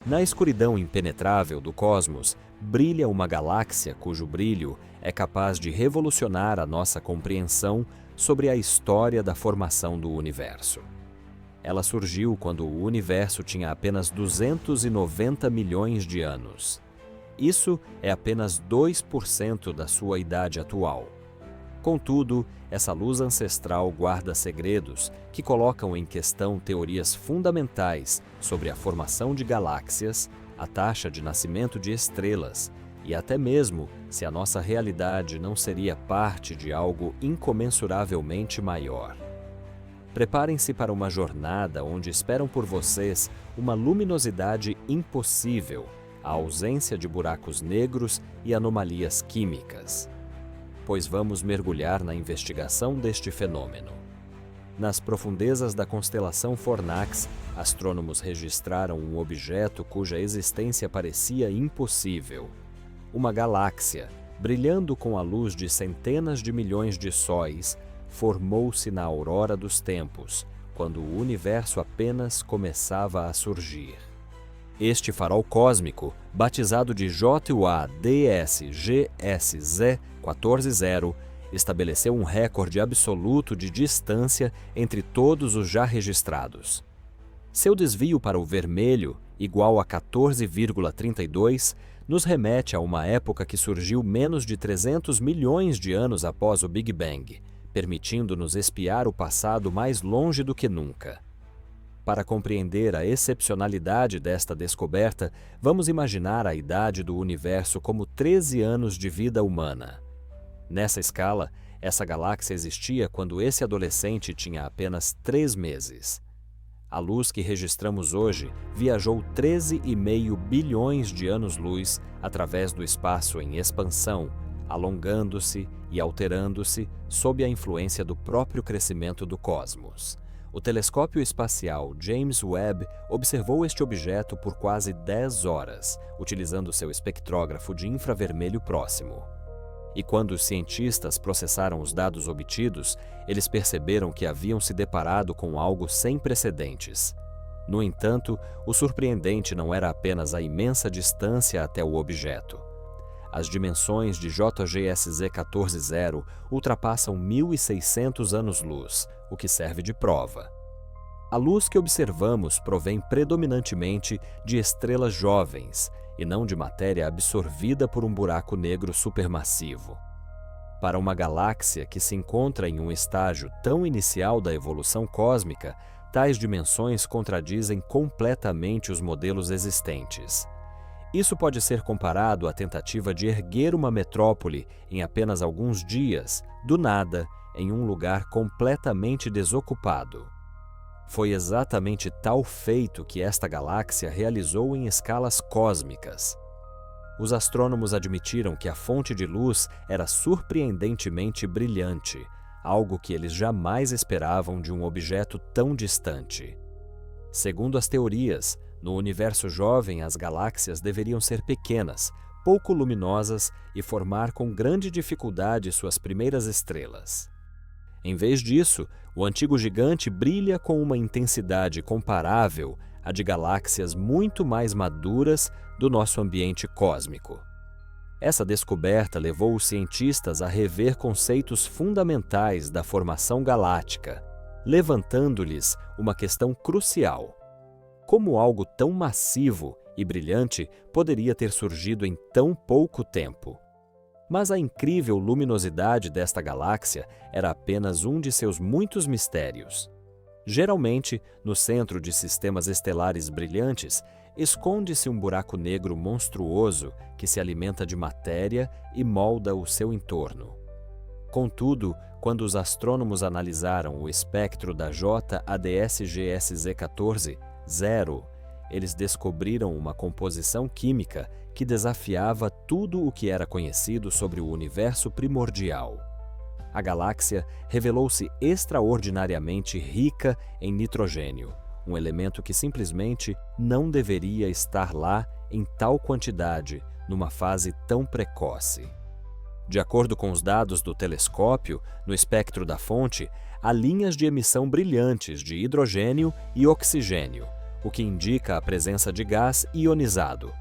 Na escuridão impenetrável do cosmos, brilha uma galáxia cujo brilho é capaz de revolucionar a nossa compreensão sobre a história da formação do universo. Ela surgiu quando o universo tinha apenas 290 milhões de anos. Isso é apenas 2% da sua idade atual. Contudo, essa luz ancestral guarda segredos que colocam em questão teorias fundamentais sobre a formação de galáxias, a taxa de nascimento de estrelas e até mesmo se a nossa realidade não seria parte de algo incomensuravelmente maior. Preparem-se para uma jornada onde esperam por vocês uma luminosidade impossível, a ausência de buracos negros e anomalias químicas. Pois vamos mergulhar na investigação deste fenômeno. Nas profundezas da constelação Fornax, astrônomos registraram um objeto cuja existência parecia impossível. Uma galáxia, brilhando com a luz de centenas de milhões de sóis, formou-se na aurora dos tempos, quando o universo apenas começava a surgir. Este farol cósmico, batizado de JUA-DSGSZ-140, estabeleceu um recorde absoluto de distância entre todos os já registrados. Seu desvio para o vermelho, igual a 14,32, nos remete a uma época que surgiu menos de 300 milhões de anos após o Big Bang, permitindo-nos espiar o passado mais longe do que nunca. Para compreender a excepcionalidade desta descoberta, vamos imaginar a idade do universo como 13 anos de vida humana. Nessa escala, essa galáxia existia quando esse adolescente tinha apenas 3 meses. A luz que registramos hoje viajou 13,5 bilhões de anos-luz através do espaço em expansão, alongando-se e alterando-se sob a influência do próprio crescimento do cosmos. O telescópio espacial James Webb observou este objeto por quase 10 horas, utilizando seu espectrógrafo de infravermelho próximo. E quando os cientistas processaram os dados obtidos, eles perceberam que haviam se deparado com algo sem precedentes. No entanto, o surpreendente não era apenas a imensa distância até o objeto. As dimensões de JGSZ 140 ultrapassam 1.600 anos-luz, o que serve de prova. A luz que observamos provém predominantemente de estrelas jovens e não de matéria absorvida por um buraco negro supermassivo. Para uma galáxia que se encontra em um estágio tão inicial da evolução cósmica, tais dimensões contradizem completamente os modelos existentes. Isso pode ser comparado à tentativa de erguer uma metrópole em apenas alguns dias, do nada, em um lugar completamente desocupado. Foi exatamente tal feito que esta galáxia realizou em escalas cósmicas. Os astrônomos admitiram que a fonte de luz era surpreendentemente brilhante, algo que eles jamais esperavam de um objeto tão distante. Segundo as teorias, no universo jovem as galáxias deveriam ser pequenas, pouco luminosas e formar com grande dificuldade suas primeiras estrelas. Em vez disso, o antigo gigante brilha com uma intensidade comparável à de galáxias muito mais maduras do nosso ambiente cósmico. Essa descoberta levou os cientistas a rever conceitos fundamentais da formação galáctica, levantando-lhes uma questão crucial: como algo tão massivo e brilhante poderia ter surgido em tão pouco tempo? Mas a incrível luminosidade desta galáxia era apenas um de seus muitos mistérios. Geralmente, no centro de sistemas estelares brilhantes, esconde-se um buraco negro monstruoso que se alimenta de matéria e molda o seu entorno. Contudo, quando os astrônomos analisaram o espectro da JADSGSZ-14, eles descobriram uma composição química que desafiava tudo o que era conhecido sobre o universo primordial. A galáxia revelou-se extraordinariamente rica em nitrogênio, um elemento que simplesmente não deveria estar lá em tal quantidade, numa fase tão precoce. De acordo com os dados do telescópio, no espectro da fonte, há linhas de emissão brilhantes de hidrogênio e oxigênio, o que indica a presença de gás ionizado.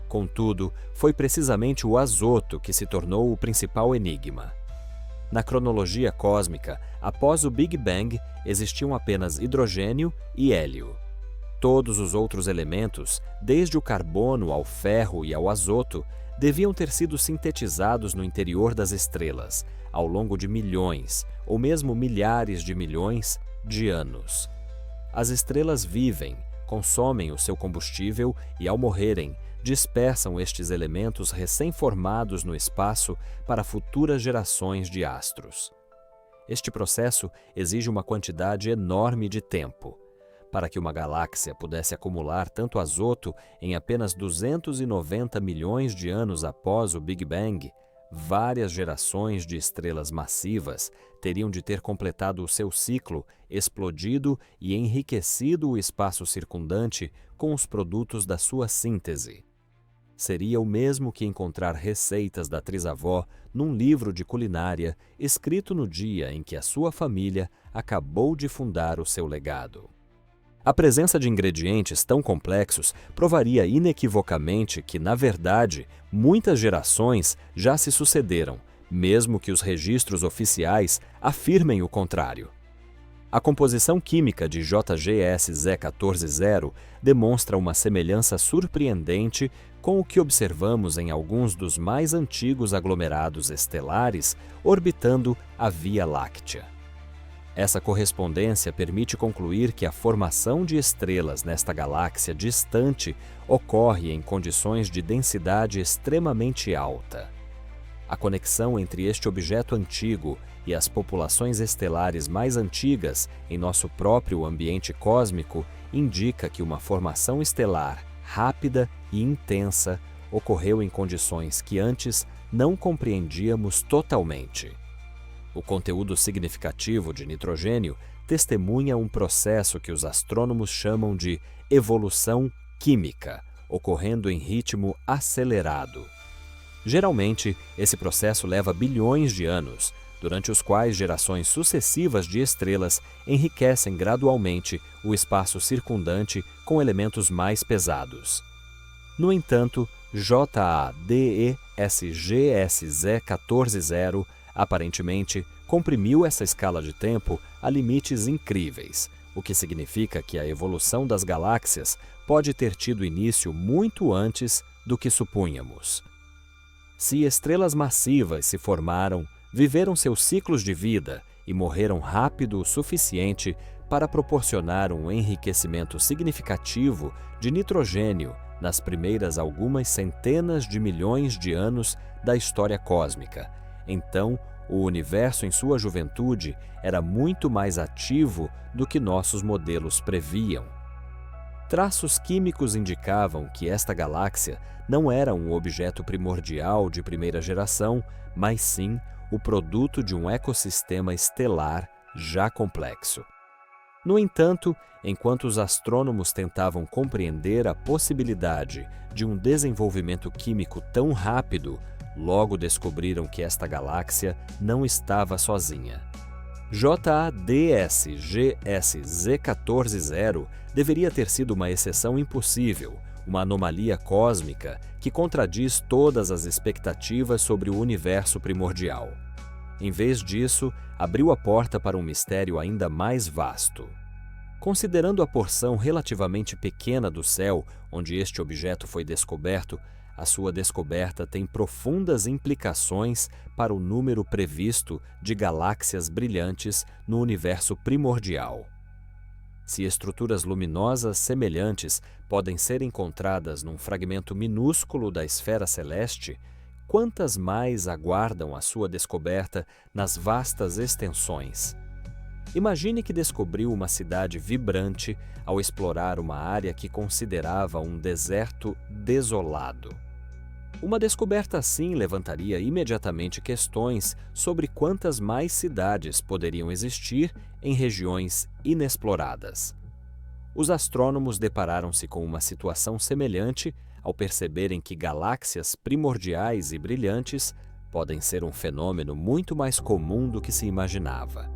Contudo, foi precisamente o azoto que se tornou o principal enigma. Na cronologia cósmica, após o Big Bang, existiam apenas hidrogênio e hélio. Todos os outros elementos, desde o carbono ao ferro e ao azoto, deviam ter sido sintetizados no interior das estrelas, ao longo de milhões, ou mesmo milhares de milhões, de anos. As estrelas vivem, consomem o seu combustível e, ao morrerem, dispersam estes elementos recém-formados no espaço para futuras gerações de astros. Este processo exige uma quantidade enorme de tempo. Para que uma galáxia pudesse acumular tanto azoto em apenas 290 milhões de anos após o Big Bang, várias gerações de estrelas massivas teriam de ter completado o seu ciclo, explodido e enriquecido o espaço circundante com os produtos da sua síntese. Seria o mesmo que encontrar receitas da trisavó num livro de culinária escrito no dia em que a sua família acabou de fundar o seu legado. A presença de ingredientes tão complexos provaria inequivocamente que, na verdade, muitas gerações já se sucederam, mesmo que os registros oficiais afirmem o contrário. A composição química de JGS Z14Z demonstra uma semelhança surpreendente com o que observamos em alguns dos mais antigos aglomerados estelares orbitando a Via Láctea. Essa correspondência permite concluir que a formação de estrelas nesta galáxia distante ocorre em condições de densidade extremamente alta. A conexão entre este objeto antigo e as populações estelares mais antigas em nosso próprio ambiente cósmico indica que uma formação estelar rápida e intensa ocorreu em condições que antes não compreendíamos totalmente. O conteúdo significativo de nitrogênio testemunha um processo que os astrônomos chamam de evolução química, ocorrendo em ritmo acelerado. Geralmente, esse processo leva bilhões de anos, durante os quais gerações sucessivas de estrelas enriquecem gradualmente o espaço circundante com elementos mais pesados. No entanto, JADESGSZ14Z aparentemente comprimiu essa escala de tempo a limites incríveis, o que significa que a evolução das galáxias pode ter tido início muito antes do que supunhamos. Se estrelas massivas se formaram, viveram seus ciclos de vida e morreram rápido o suficiente para proporcionar um enriquecimento significativo de nitrogênio nas primeiras algumas centenas de milhões de anos da história cósmica, então o universo em sua juventude era muito mais ativo do que nossos modelos previam. Traços químicos indicavam que esta galáxia não era um objeto primordial de primeira geração, mas sim o produto de um ecossistema estelar já complexo. No entanto, enquanto os astrônomos tentavam compreender a possibilidade de um desenvolvimento químico tão rápido, logo descobriram que esta galáxia não estava sozinha. JADSGSZ14Z deveria ter sido uma exceção impossível, uma anomalia cósmica que contradiz todas as expectativas sobre o universo primordial. Em vez disso, abriu a porta para um mistério ainda mais vasto. Considerando a porção relativamente pequena do céu onde este objeto foi descoberto, a sua descoberta tem profundas implicações para o número previsto de galáxias brilhantes no universo primordial. Se estruturas luminosas semelhantes podem ser encontradas num fragmento minúsculo da esfera celeste, quantas mais aguardam a sua descoberta nas vastas extensões? Imagine que descobriu uma cidade vibrante ao explorar uma área que considerava um deserto desolado. Uma descoberta assim levantaria imediatamente questões sobre quantas mais cidades poderiam existir em regiões inexploradas. Os astrônomos depararam-se com uma situação semelhante ao perceberem que galáxias primordiais e brilhantes podem ser um fenômeno muito mais comum do que se imaginava.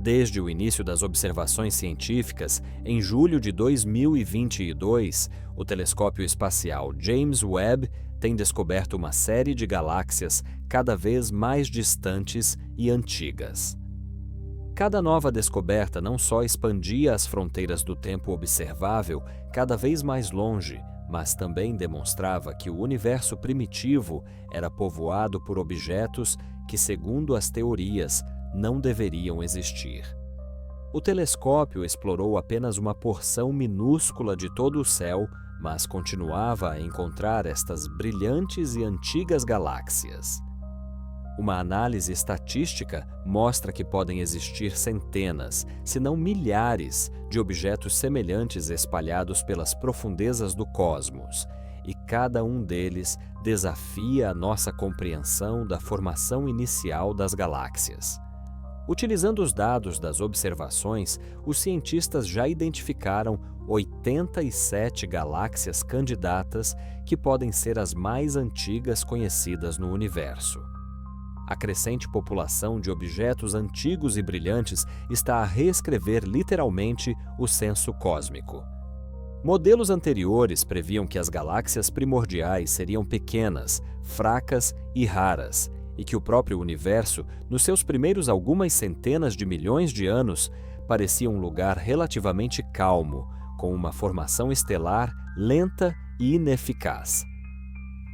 Desde o início das observações científicas, em julho de 2022, o telescópio espacial James Webb tem descoberto uma série de galáxias cada vez mais distantes e antigas. Cada nova descoberta não só expandia as fronteiras do tempo observável cada vez mais longe, mas também demonstrava que o universo primitivo era povoado por objetos que, segundo as teorias, não deveriam existir. O telescópio explorou apenas uma porção minúscula de todo o céu, mas continuava a encontrar estas brilhantes e antigas galáxias. Uma análise estatística mostra que podem existir centenas, se não milhares, de objetos semelhantes espalhados pelas profundezas do cosmos, e cada um deles desafia a nossa compreensão da formação inicial das galáxias. Utilizando os dados das observações, os cientistas já identificaram 87 galáxias candidatas que podem ser as mais antigas conhecidas no universo. A crescente população de objetos antigos e brilhantes está a reescrever literalmente o senso cósmico. Modelos anteriores previam que as galáxias primordiais seriam pequenas, fracas e raras, e que o próprio universo, nos seus primeiros algumas centenas de milhões de anos, parecia um lugar relativamente calmo, com uma formação estelar lenta e ineficaz.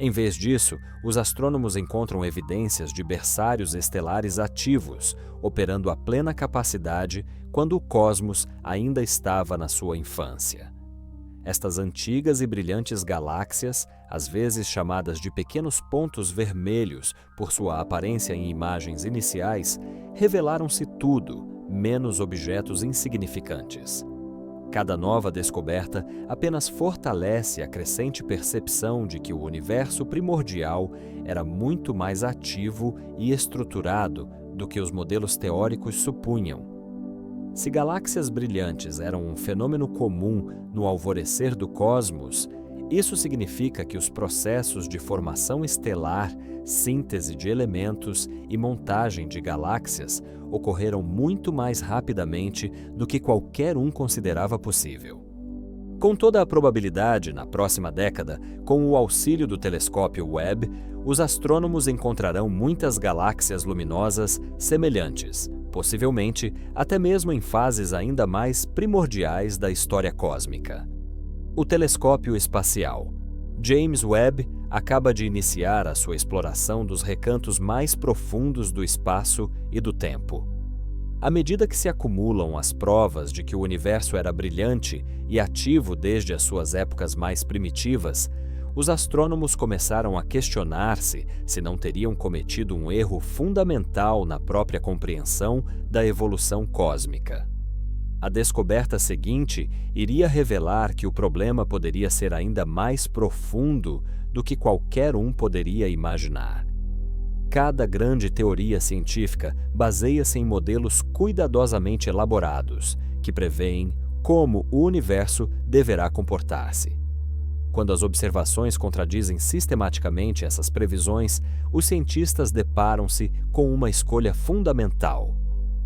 Em vez disso, os astrônomos encontram evidências de berçários estelares ativos, operando a plena capacidade quando o cosmos ainda estava na sua infância. Estas antigas e brilhantes galáxias, às vezes chamadas de pequenos pontos vermelhos por sua aparência em imagens iniciais, revelaram-se tudo, menos objetos insignificantes. Cada nova descoberta apenas fortalece a crescente percepção de que o universo primordial era muito mais ativo e estruturado do que os modelos teóricos supunham. Se galáxias brilhantes eram um fenômeno comum no alvorecer do cosmos, isso significa que os processos de formação estelar, síntese de elementos e montagem de galáxias ocorreram muito mais rapidamente do que qualquer um considerava possível. Com toda a probabilidade, na próxima década, com o auxílio do telescópio Webb, os astrônomos encontrarão muitas galáxias luminosas semelhantes, possivelmente até mesmo em fases ainda mais primordiais da história cósmica. O telescópio espacial James Webb acaba de iniciar a sua exploração dos recantos mais profundos do espaço e do tempo. À medida que se acumulam as provas de que o universo era brilhante e ativo desde as suas épocas mais primitivas, os astrônomos começaram a questionar-se se não teriam cometido um erro fundamental na própria compreensão da evolução cósmica. A descoberta seguinte iria revelar que o problema poderia ser ainda mais profundo do que qualquer um poderia imaginar. Cada grande teoria científica baseia-se em modelos cuidadosamente elaborados, que prevêem como o universo deverá comportar-se. Quando as observações contradizem sistematicamente essas previsões, os cientistas deparam-se com uma escolha fundamental: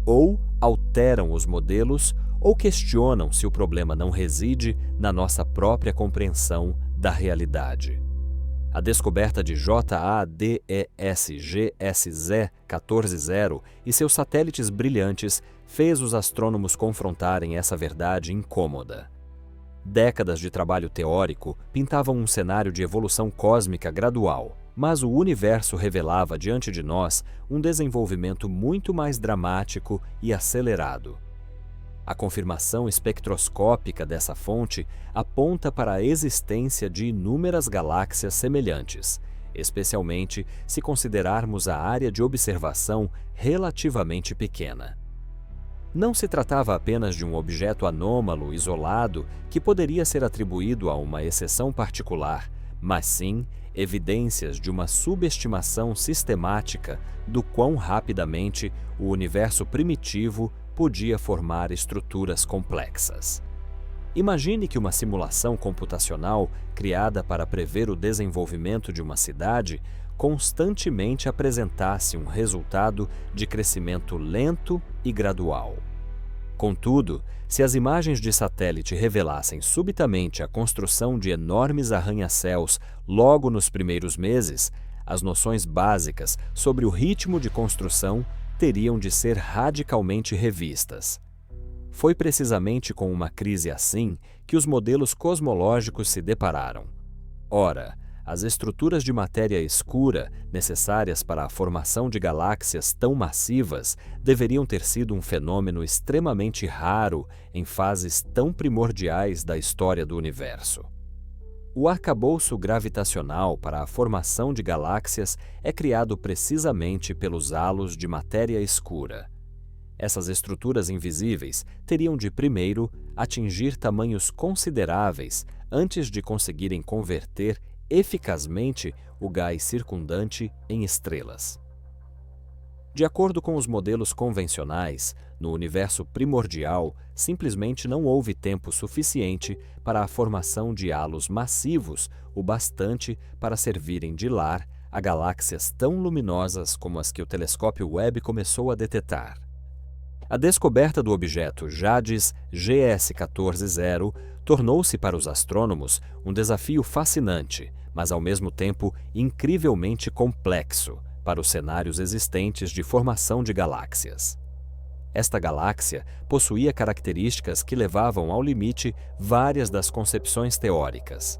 ou alteram os modelos ou questionam se o problema não reside na nossa própria compreensão da realidade. A descoberta de JADES-GSZ 14-0 e seus satélites brilhantes fez os astrônomos confrontarem essa verdade incômoda. Décadas de trabalho teórico pintavam um cenário de evolução cósmica gradual, mas o universo revelava diante de nós um desenvolvimento muito mais dramático e acelerado. A confirmação espectroscópica dessa fonte aponta para a existência de inúmeras galáxias semelhantes, especialmente se considerarmos a área de observação relativamente pequena. Não se tratava apenas de um objeto anômalo, isolado, que poderia ser atribuído a uma exceção particular, mas sim evidências de uma subestimação sistemática do quão rapidamente o universo primitivo podia formar estruturas complexas. Imagine que uma simulação computacional criada para prever o desenvolvimento de uma cidade constantemente apresentasse um resultado de crescimento lento e gradual. Contudo, se as imagens de satélite revelassem subitamente a construção de enormes arranha-céus logo nos primeiros meses, as noções básicas sobre o ritmo de construção teriam de ser radicalmente revistas. Foi precisamente com uma crise assim que os modelos cosmológicos se depararam. Ora, as estruturas de matéria escura necessárias para a formação de galáxias tão massivas deveriam ter sido um fenômeno extremamente raro em fases tão primordiais da história do universo. O arcabouço gravitacional para a formação de galáxias é criado precisamente pelos halos de matéria escura. Essas estruturas invisíveis teriam de, primeiro, atingir tamanhos consideráveis antes de conseguirem converter eficazmente o gás circundante em estrelas. De acordo com os modelos convencionais, no universo primordial, simplesmente não houve tempo suficiente para a formação de halos massivos o bastante para servirem de lar a galáxias tão luminosas como as que o telescópio Webb começou a detectar. A descoberta do objeto JADES GS14-0 tornou-se para os astrônomos um desafio fascinante, mas ao mesmo tempo incrivelmente complexo para os cenários existentes de formação de galáxias. Esta galáxia possuía características que levavam ao limite várias das concepções teóricas.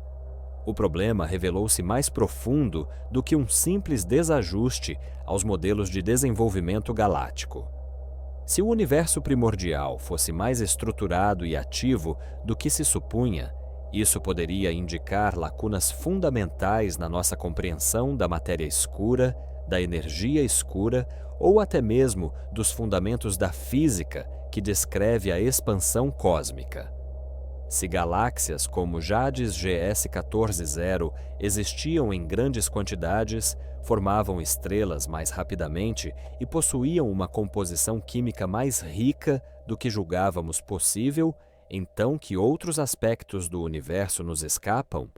O problema revelou-se mais profundo do que um simples desajuste aos modelos de desenvolvimento galáctico. Se o universo primordial fosse mais estruturado e ativo do que se supunha, isso poderia indicar lacunas fundamentais na nossa compreensão da matéria escura, da energia escura ou até mesmo dos fundamentos da física que descreve a expansão cósmica. Se galáxias como JADES GS14-0 existiam em grandes quantidades, formavam estrelas mais rapidamente e possuíam uma composição química mais rica do que julgávamos possível, então que outros aspectos do universo nos escapam?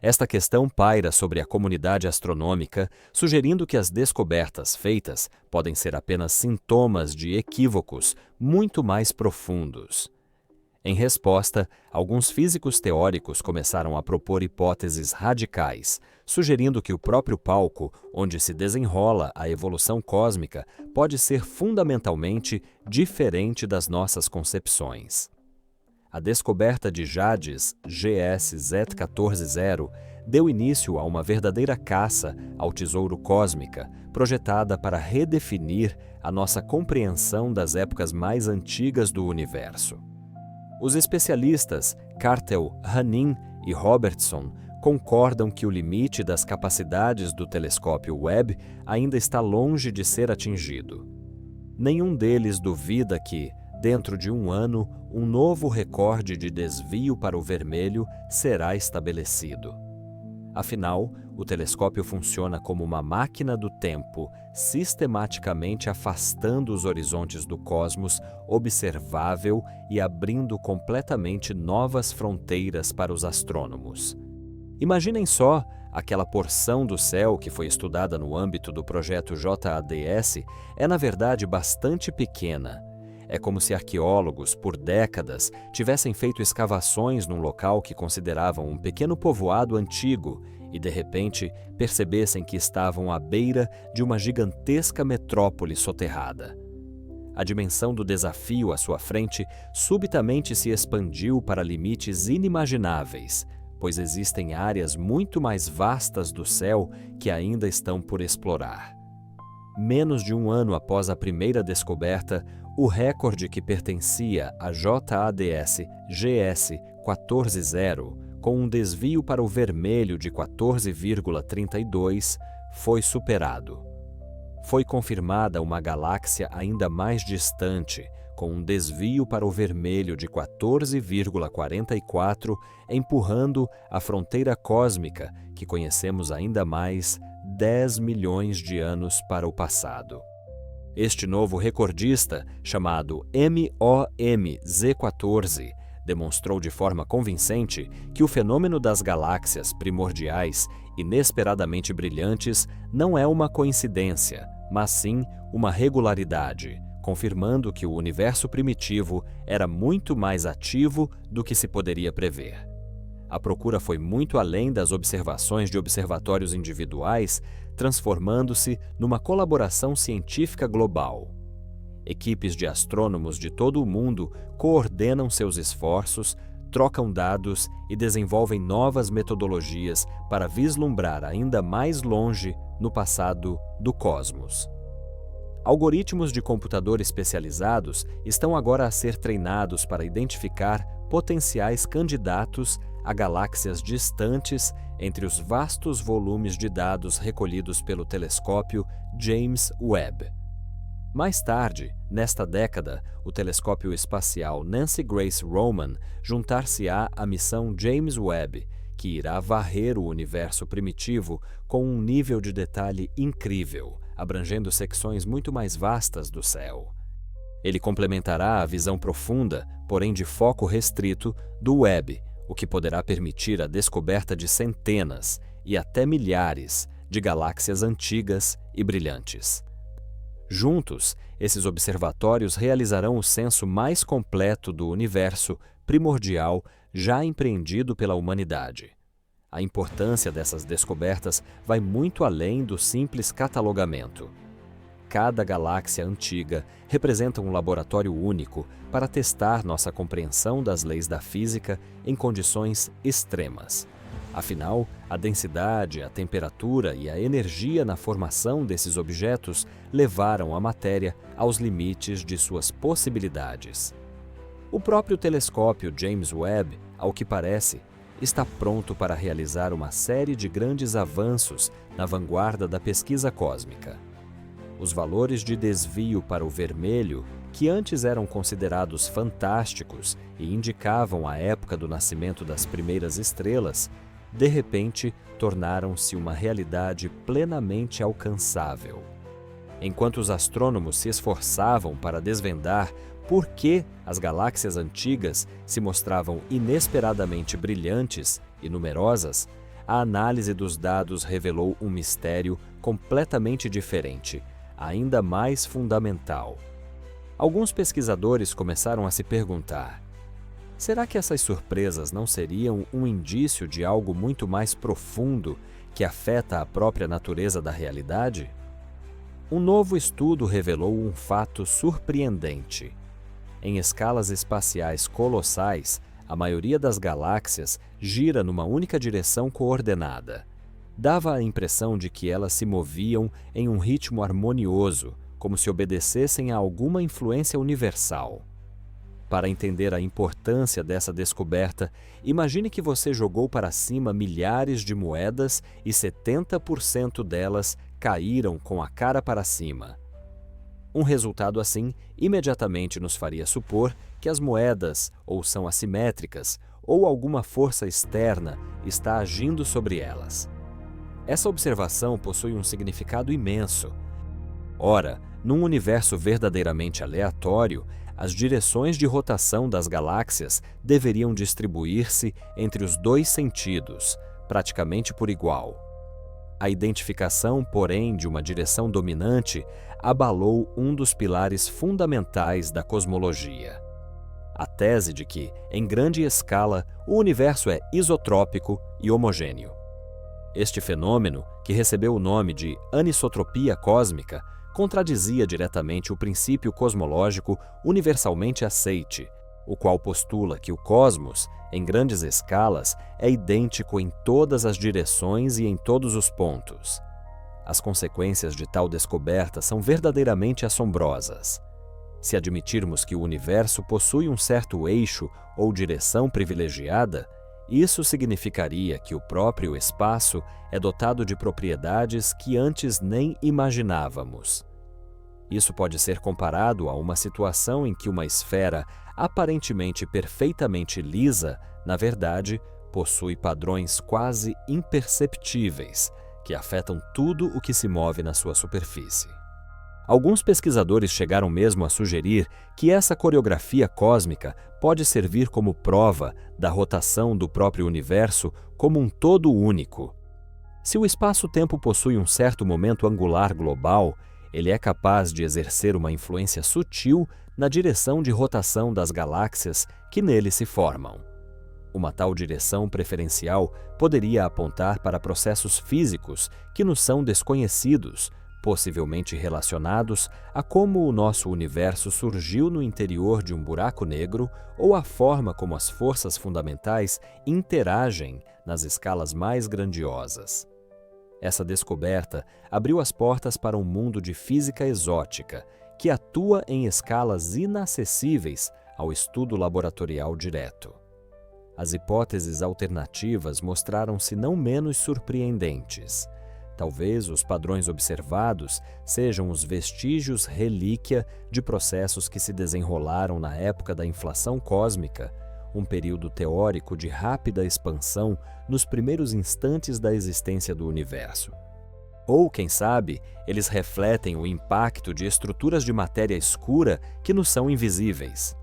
Esta questão paira sobre a comunidade astronômica, sugerindo que as descobertas feitas podem ser apenas sintomas de equívocos muito mais profundos. Em resposta, alguns físicos teóricos começaram a propor hipóteses radicais, sugerindo que o próprio palco onde se desenrola a evolução cósmica pode ser fundamentalmente diferente das nossas concepções. A descoberta de JADES GS-Z14-0 deu início a uma verdadeira caça ao tesouro cósmica, projetada para redefinir a nossa compreensão das épocas mais antigas do universo. Os especialistas Cartel, Hanin e Robertson concordam que o limite das capacidades do telescópio Webb ainda está longe de ser atingido. Nenhum deles duvida que, dentro de um ano, um novo recorde de desvio para o vermelho será estabelecido. Afinal, o telescópio funciona como uma máquina do tempo, sistematicamente afastando os horizontes do cosmos observável e abrindo completamente novas fronteiras para os astrônomos. Imaginem só, aquela porção do céu que foi estudada no âmbito do projeto JADS é, na verdade, bastante pequena. É como se arqueólogos, por décadas, tivessem feito escavações num local que consideravam um pequeno povoado antigo e, de repente, percebessem que estavam à beira de uma gigantesca metrópole soterrada. A dimensão do desafio à sua frente subitamente se expandiu para limites inimagináveis, pois existem áreas muito mais vastas do céu que ainda estão por explorar. Menos de um ano após a primeira descoberta, o recorde que pertencia a JADS GS14-0, com um desvio para o vermelho de 14,32, foi superado. Foi confirmada uma galáxia ainda mais distante, com um desvio para o vermelho de 14,44, empurrando a fronteira cósmica que conhecemos ainda mais 10 milhões de anos para o passado. Este novo recordista, chamado MOMZ14, demonstrou de forma convincente que o fenômeno das galáxias primordiais, inesperadamente brilhantes, não é uma coincidência, mas sim uma regularidade, confirmando que o universo primitivo era muito mais ativo do que se poderia prever. A procura foi muito além das observações de observatórios individuais, transformando-se numa colaboração científica global. Equipes de astrônomos de todo o mundo coordenam seus esforços, trocam dados e desenvolvem novas metodologias para vislumbrar ainda mais longe no passado do cosmos. Algoritmos de computador especializados estão agora a ser treinados para identificar potenciais candidatos a galáxias distantes entre os vastos volumes de dados recolhidos pelo telescópio James Webb. Mais tarde, nesta década, o telescópio espacial Nancy Grace Roman juntar-se-á à missão James Webb, que irá varrer o universo primitivo com um nível de detalhe incrível, abrangendo secções muito mais vastas do céu. Ele complementará a visão profunda, porém de foco restrito, do Webb, o que poderá permitir a descoberta de centenas e até milhares de galáxias antigas e brilhantes. Juntos, esses observatórios realizarão o censo mais completo do universo primordial já empreendido pela humanidade. A importância dessas descobertas vai muito além do simples catalogamento. Cada galáxia antiga representa um laboratório único para testar nossa compreensão das leis da física em condições extremas. Afinal, a densidade, a temperatura e a energia na formação desses objetos levaram a matéria aos limites de suas possibilidades. O próprio telescópio James Webb, ao que parece, está pronto para realizar uma série de grandes avanços na vanguarda da pesquisa cósmica. Os valores de desvio para o vermelho, que antes eram considerados fantásticos e indicavam a época do nascimento das primeiras estrelas, de repente tornaram-se uma realidade plenamente alcançável. Enquanto os astrônomos se esforçavam para desvendar por que as galáxias antigas se mostravam inesperadamente brilhantes e numerosas, a análise dos dados revelou um mistério completamente diferente, ainda mais fundamental. Alguns pesquisadores começaram a se perguntar: será que essas surpresas não seriam um indício de algo muito mais profundo que afeta a própria natureza da realidade? Um novo estudo revelou um fato surpreendente. Em escalas espaciais colossais, a maioria das galáxias gira numa única direção coordenada. Dava a impressão de que elas se moviam em um ritmo harmonioso, como se obedecessem a alguma influência universal. Para entender a importância dessa descoberta, imagine que você jogou para cima milhares de moedas e 70% delas caíram com a cara para cima. Um resultado assim imediatamente nos faria supor que as moedas ou são assimétricas ou alguma força externa está agindo sobre elas. Essa observação possui um significado imenso. Ora, num universo verdadeiramente aleatório, as direções de rotação das galáxias deveriam distribuir-se entre os dois sentidos, praticamente por igual. A identificação, porém, de uma direção dominante abalou um dos pilares fundamentais da cosmologia. A tese de que, em grande escala, o universo é isotrópico e homogêneo. Este fenômeno, que recebeu o nome de anisotropia cósmica, contradizia diretamente o princípio cosmológico universalmente aceite, o qual postula que o cosmos, em grandes escalas, é idêntico em todas as direções e em todos os pontos. As consequências de tal descoberta são verdadeiramente assombrosas. Se admitirmos que o universo possui um certo eixo ou direção privilegiada, isso significaria que o próprio espaço é dotado de propriedades que antes nem imaginávamos. Isso pode ser comparado a uma situação em que uma esfera aparentemente perfeitamente lisa, na verdade, possui padrões quase imperceptíveis que afetam tudo o que se move na sua superfície. Alguns pesquisadores chegaram mesmo a sugerir que essa coreografia cósmica pode servir como prova da rotação do próprio universo como um todo único. Se o espaço-tempo possui um certo momento angular global, ele é capaz de exercer uma influência sutil na direção de rotação das galáxias que nele se formam. Uma tal direção preferencial poderia apontar para processos físicos que nos são desconhecidos, possivelmente relacionados a como o nosso universo surgiu no interior de um buraco negro ou a forma como as forças fundamentais interagem nas escalas mais grandiosas. Essa descoberta abriu as portas para um mundo de física exótica que atua em escalas inacessíveis ao estudo laboratorial direto. As hipóteses alternativas mostraram-se não menos surpreendentes. Talvez os padrões observados sejam os vestígios relíquia de processos que se desenrolaram na época da inflação cósmica, um período teórico de rápida expansão nos primeiros instantes da existência do universo. Ou, quem sabe, eles refletem o impacto de estruturas de matéria escura que nos são invisíveis.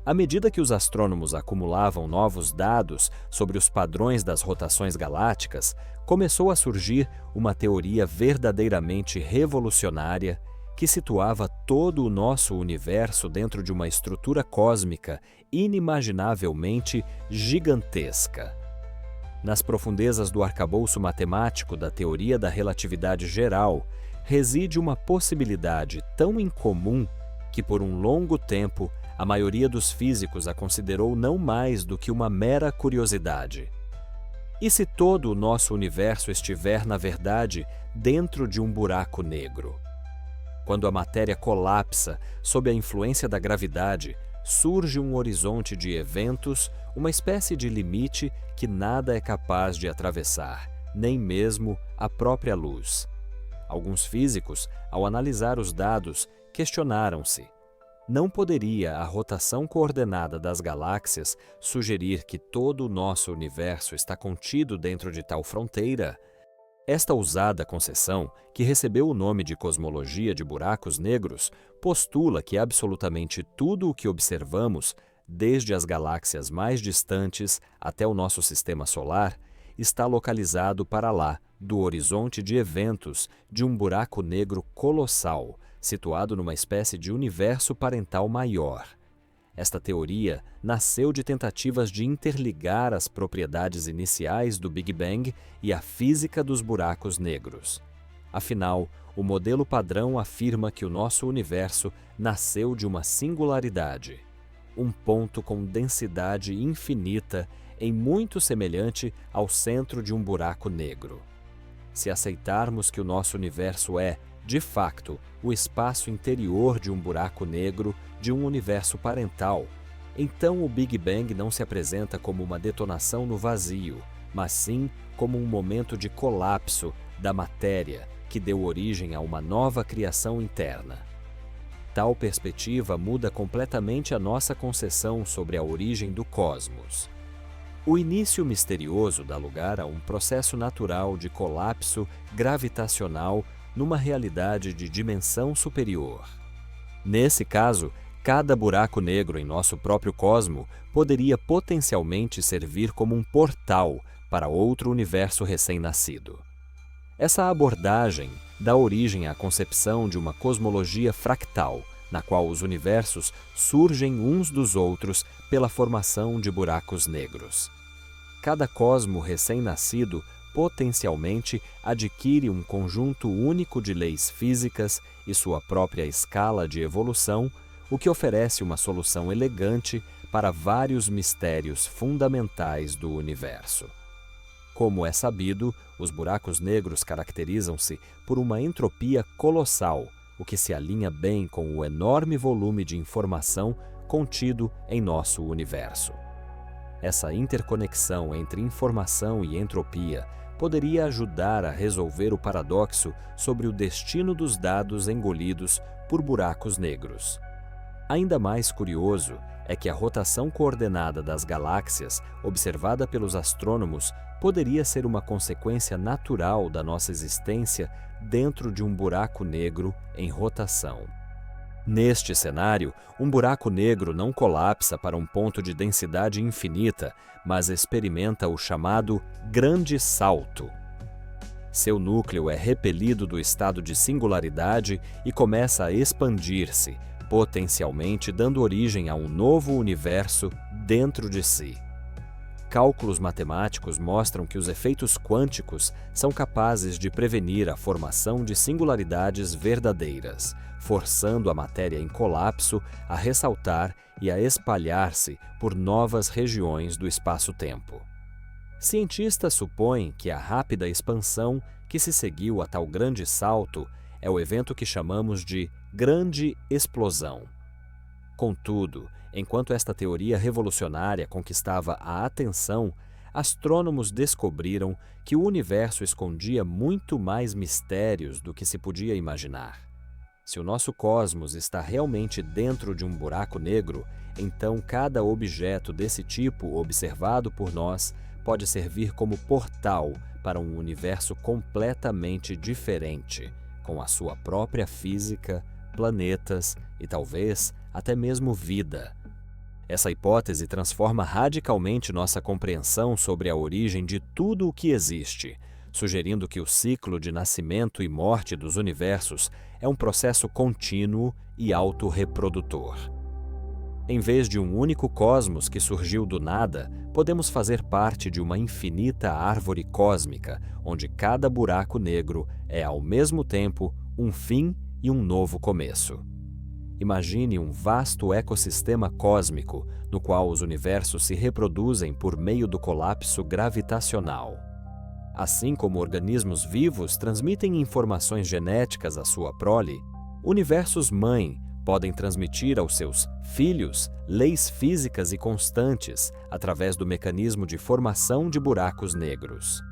À medida que os astrônomos acumulavam novos dados sobre os padrões das rotações galácticas, começou a surgir uma teoria verdadeiramente revolucionária que situava todo o nosso universo dentro de uma estrutura cósmica inimaginavelmente gigantesca. Nas profundezas do arcabouço matemático da teoria da relatividade geral, reside uma possibilidade tão incomum que, por um longo tempo, a maioria dos físicos a considerou não mais do que uma mera curiosidade. E se todo o nosso universo estiver, na verdade, dentro de um buraco negro? Quando a matéria colapsa sob a influência da gravidade, surge um horizonte de eventos, uma espécie de limite que nada é capaz de atravessar, nem mesmo a própria luz. Alguns físicos, ao analisar os dados, questionaram-se: não poderia a rotação coordenada das galáxias sugerir que todo o nosso universo está contido dentro de tal fronteira? Esta ousada concessão, que recebeu o nome de cosmologia de buracos negros, postula que absolutamente tudo o que observamos, desde as galáxias mais distantes até o nosso sistema solar, está localizado para lá do horizonte de eventos de um buraco negro colossal, situado numa espécie de universo parental maior. Esta teoria nasceu de tentativas de interligar as propriedades iniciais do Big Bang e a física dos buracos negros. Afinal, o modelo padrão afirma que o nosso universo nasceu de uma singularidade, um ponto com densidade infinita em muito semelhante ao centro de um buraco negro. Se aceitarmos que o nosso universo é, de facto, o espaço interior de um buraco negro de um universo parental, então o Big Bang não se apresenta como uma detonação no vazio, mas sim como um momento de colapso da matéria que deu origem a uma nova criação interna. Tal perspectiva muda completamente a nossa concepção sobre a origem do cosmos. O início misterioso dá lugar a um processo natural de colapso gravitacional numa realidade de dimensão superior. Nesse caso, cada buraco negro em nosso próprio cosmo poderia potencialmente servir como um portal para outro universo recém-nascido. Essa abordagem dá origem à concepção de uma cosmologia fractal, na qual os universos surgem uns dos outros pela formação de buracos negros. Cada cosmo recém-nascido potencialmente adquire um conjunto único de leis físicas e sua própria escala de evolução, o que oferece uma solução elegante para vários mistérios fundamentais do universo. Como é sabido, os buracos negros caracterizam-se por uma entropia colossal, o que se alinha bem com o enorme volume de informação contido em nosso universo. Essa interconexão entre informação e entropia poderia ajudar a resolver o paradoxo sobre o destino dos dados engolidos por buracos negros. Ainda mais curioso é que a rotação coordenada das galáxias, observada pelos astrônomos, poderia ser uma consequência natural da nossa existência dentro de um buraco negro em rotação. Neste cenário, um buraco negro não colapsa para um ponto de densidade infinita, mas experimenta o chamado grande salto. Seu núcleo é repelido do estado de singularidade e começa a expandir-se, potencialmente dando origem a um novo universo dentro de si. Cálculos matemáticos mostram que os efeitos quânticos são capazes de prevenir a formação de singularidades verdadeiras, forçando a matéria em colapso a ressaltar e a espalhar-se por novas regiões do espaço-tempo. Cientistas supõem que a rápida expansão que se seguiu a tal grande salto é o evento que chamamos de Grande Explosão. Contudo, enquanto esta teoria revolucionária conquistava a atenção, astrônomos descobriram que o universo escondia muito mais mistérios do que se podia imaginar. Se o nosso cosmos está realmente dentro de um buraco negro, então cada objeto desse tipo observado por nós pode servir como portal para um universo completamente diferente, com a sua própria física, planetas e talvez até mesmo vida. Essa hipótese transforma radicalmente nossa compreensão sobre a origem de tudo o que existe, sugerindo que o ciclo de nascimento e morte dos universos é um processo contínuo e autorreprodutor. Em vez de um único cosmos que surgiu do nada, podemos fazer parte de uma infinita árvore cósmica, onde cada buraco negro é ao mesmo tempo um fim e um novo começo. Imagine um vasto ecossistema cósmico no qual os universos se reproduzem por meio do colapso gravitacional. Assim como organismos vivos transmitem informações genéticas à sua prole, universos-mãe podem transmitir aos seus filhos leis físicas e constantes através do mecanismo de formação de buracos negros.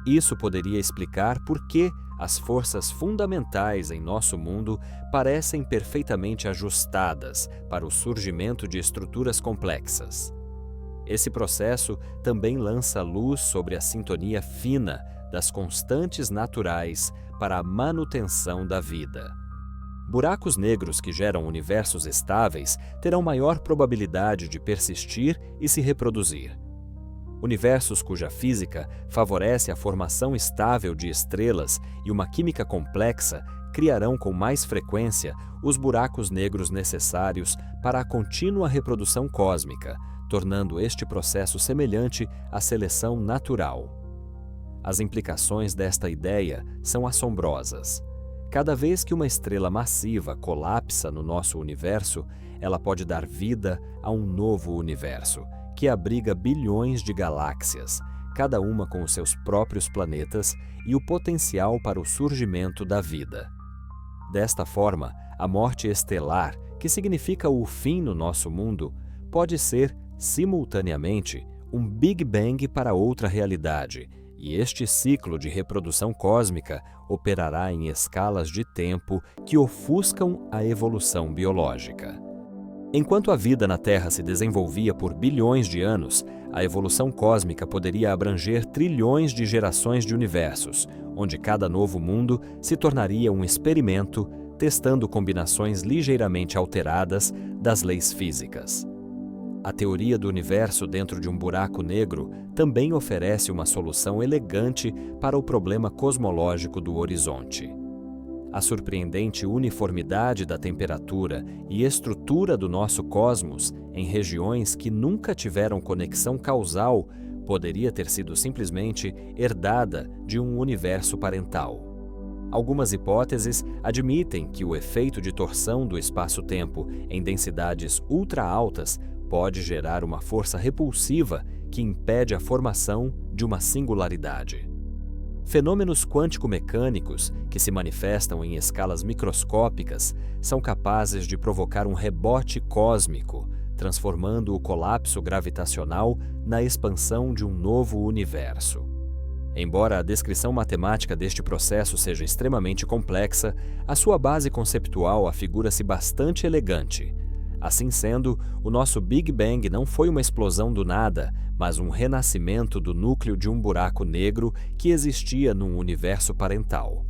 Isso poderia explicar por que as forças fundamentais em nosso mundo parecem perfeitamente ajustadas para o surgimento de estruturas complexas. Esse processo também lança luz sobre a sintonia fina das constantes naturais para a manutenção da vida. Buracos negros que geram universos estáveis terão maior probabilidade de persistir e se reproduzir. Universos cuja física favorece a formação estável de estrelas e uma química complexa criarão com mais frequência os buracos negros necessários para a contínua reprodução cósmica, tornando este processo semelhante à seleção natural. As implicações desta ideia são assombrosas. Cada vez que uma estrela massiva colapsa no nosso universo, ela pode dar vida a um novo universo, que abriga bilhões de galáxias, cada uma com os seus próprios planetas e o potencial para o surgimento da vida. Desta forma, a morte estelar, que significa o fim no nosso mundo, pode ser, simultaneamente, um Big Bang para outra realidade, e este ciclo de reprodução cósmica operará em escalas de tempo que ofuscam a evolução biológica. Enquanto a vida na Terra se desenvolvia por bilhões de anos, a evolução cósmica poderia abranger trilhões de gerações de universos, onde cada novo mundo se tornaria um experimento, testando combinações ligeiramente alteradas das leis físicas. A teoria do universo dentro de um buraco negro também oferece uma solução elegante para o problema cosmológico do horizonte. A surpreendente uniformidade da temperatura e estrutura do nosso cosmos em regiões que nunca tiveram conexão causal poderia ter sido simplesmente herdada de um universo parental. Algumas hipóteses admitem que o efeito de torção do espaço-tempo em densidades ultra-altas pode gerar uma força repulsiva que impede a formação de uma singularidade. Fenômenos quântico-mecânicos, que se manifestam em escalas microscópicas, são capazes de provocar um rebote cósmico, transformando o colapso gravitacional na expansão de um novo universo. Embora a descrição matemática deste processo seja extremamente complexa, a sua base conceptual afigura-se bastante elegante. Assim sendo, o nosso Big Bang não foi uma explosão do nada, mas um renascimento do núcleo de um buraco negro que existia num universo parental.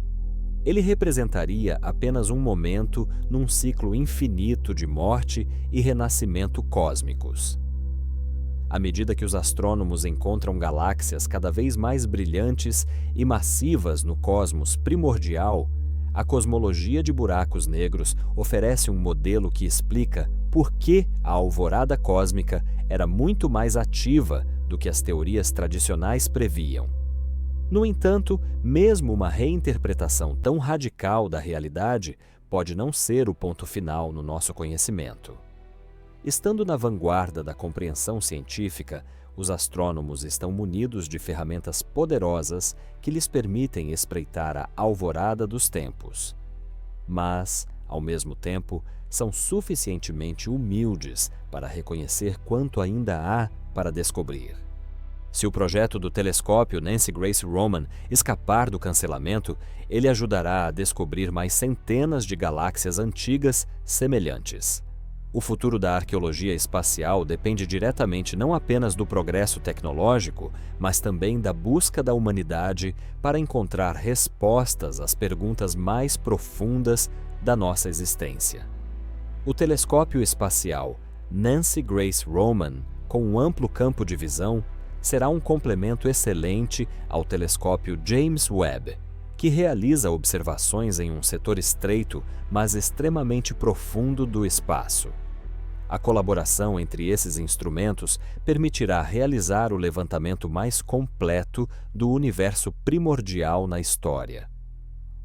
Ele representaria apenas um momento num ciclo infinito de morte e renascimento cósmicos. À medida que os astrônomos encontram galáxias cada vez mais brilhantes e massivas no cosmos primordial, a cosmologia de buracos negros oferece um modelo que explica por que a alvorada cósmica era muito mais ativa do que as teorias tradicionais previam. No entanto, mesmo uma reinterpretação tão radical da realidade pode não ser o ponto final no nosso conhecimento. Estando na vanguarda da compreensão científica, os astrônomos estão munidos de ferramentas poderosas que lhes permitem espreitar a alvorada dos tempos. Mas, ao mesmo tempo, são suficientemente humildes para reconhecer quanto ainda há para descobrir. Se o projeto do telescópio Nancy Grace Roman escapar do cancelamento, ele ajudará a descobrir mais centenas de galáxias antigas semelhantes. O futuro da arqueologia espacial depende diretamente não apenas do progresso tecnológico, mas também da busca da humanidade para encontrar respostas às perguntas mais profundas da nossa existência. O telescópio espacial Nancy Grace Roman, com um amplo campo de visão, será um complemento excelente ao telescópio James Webb, que realiza observações em um setor estreito, mas extremamente profundo do espaço. A colaboração entre esses instrumentos permitirá realizar o levantamento mais completo do universo primordial na história.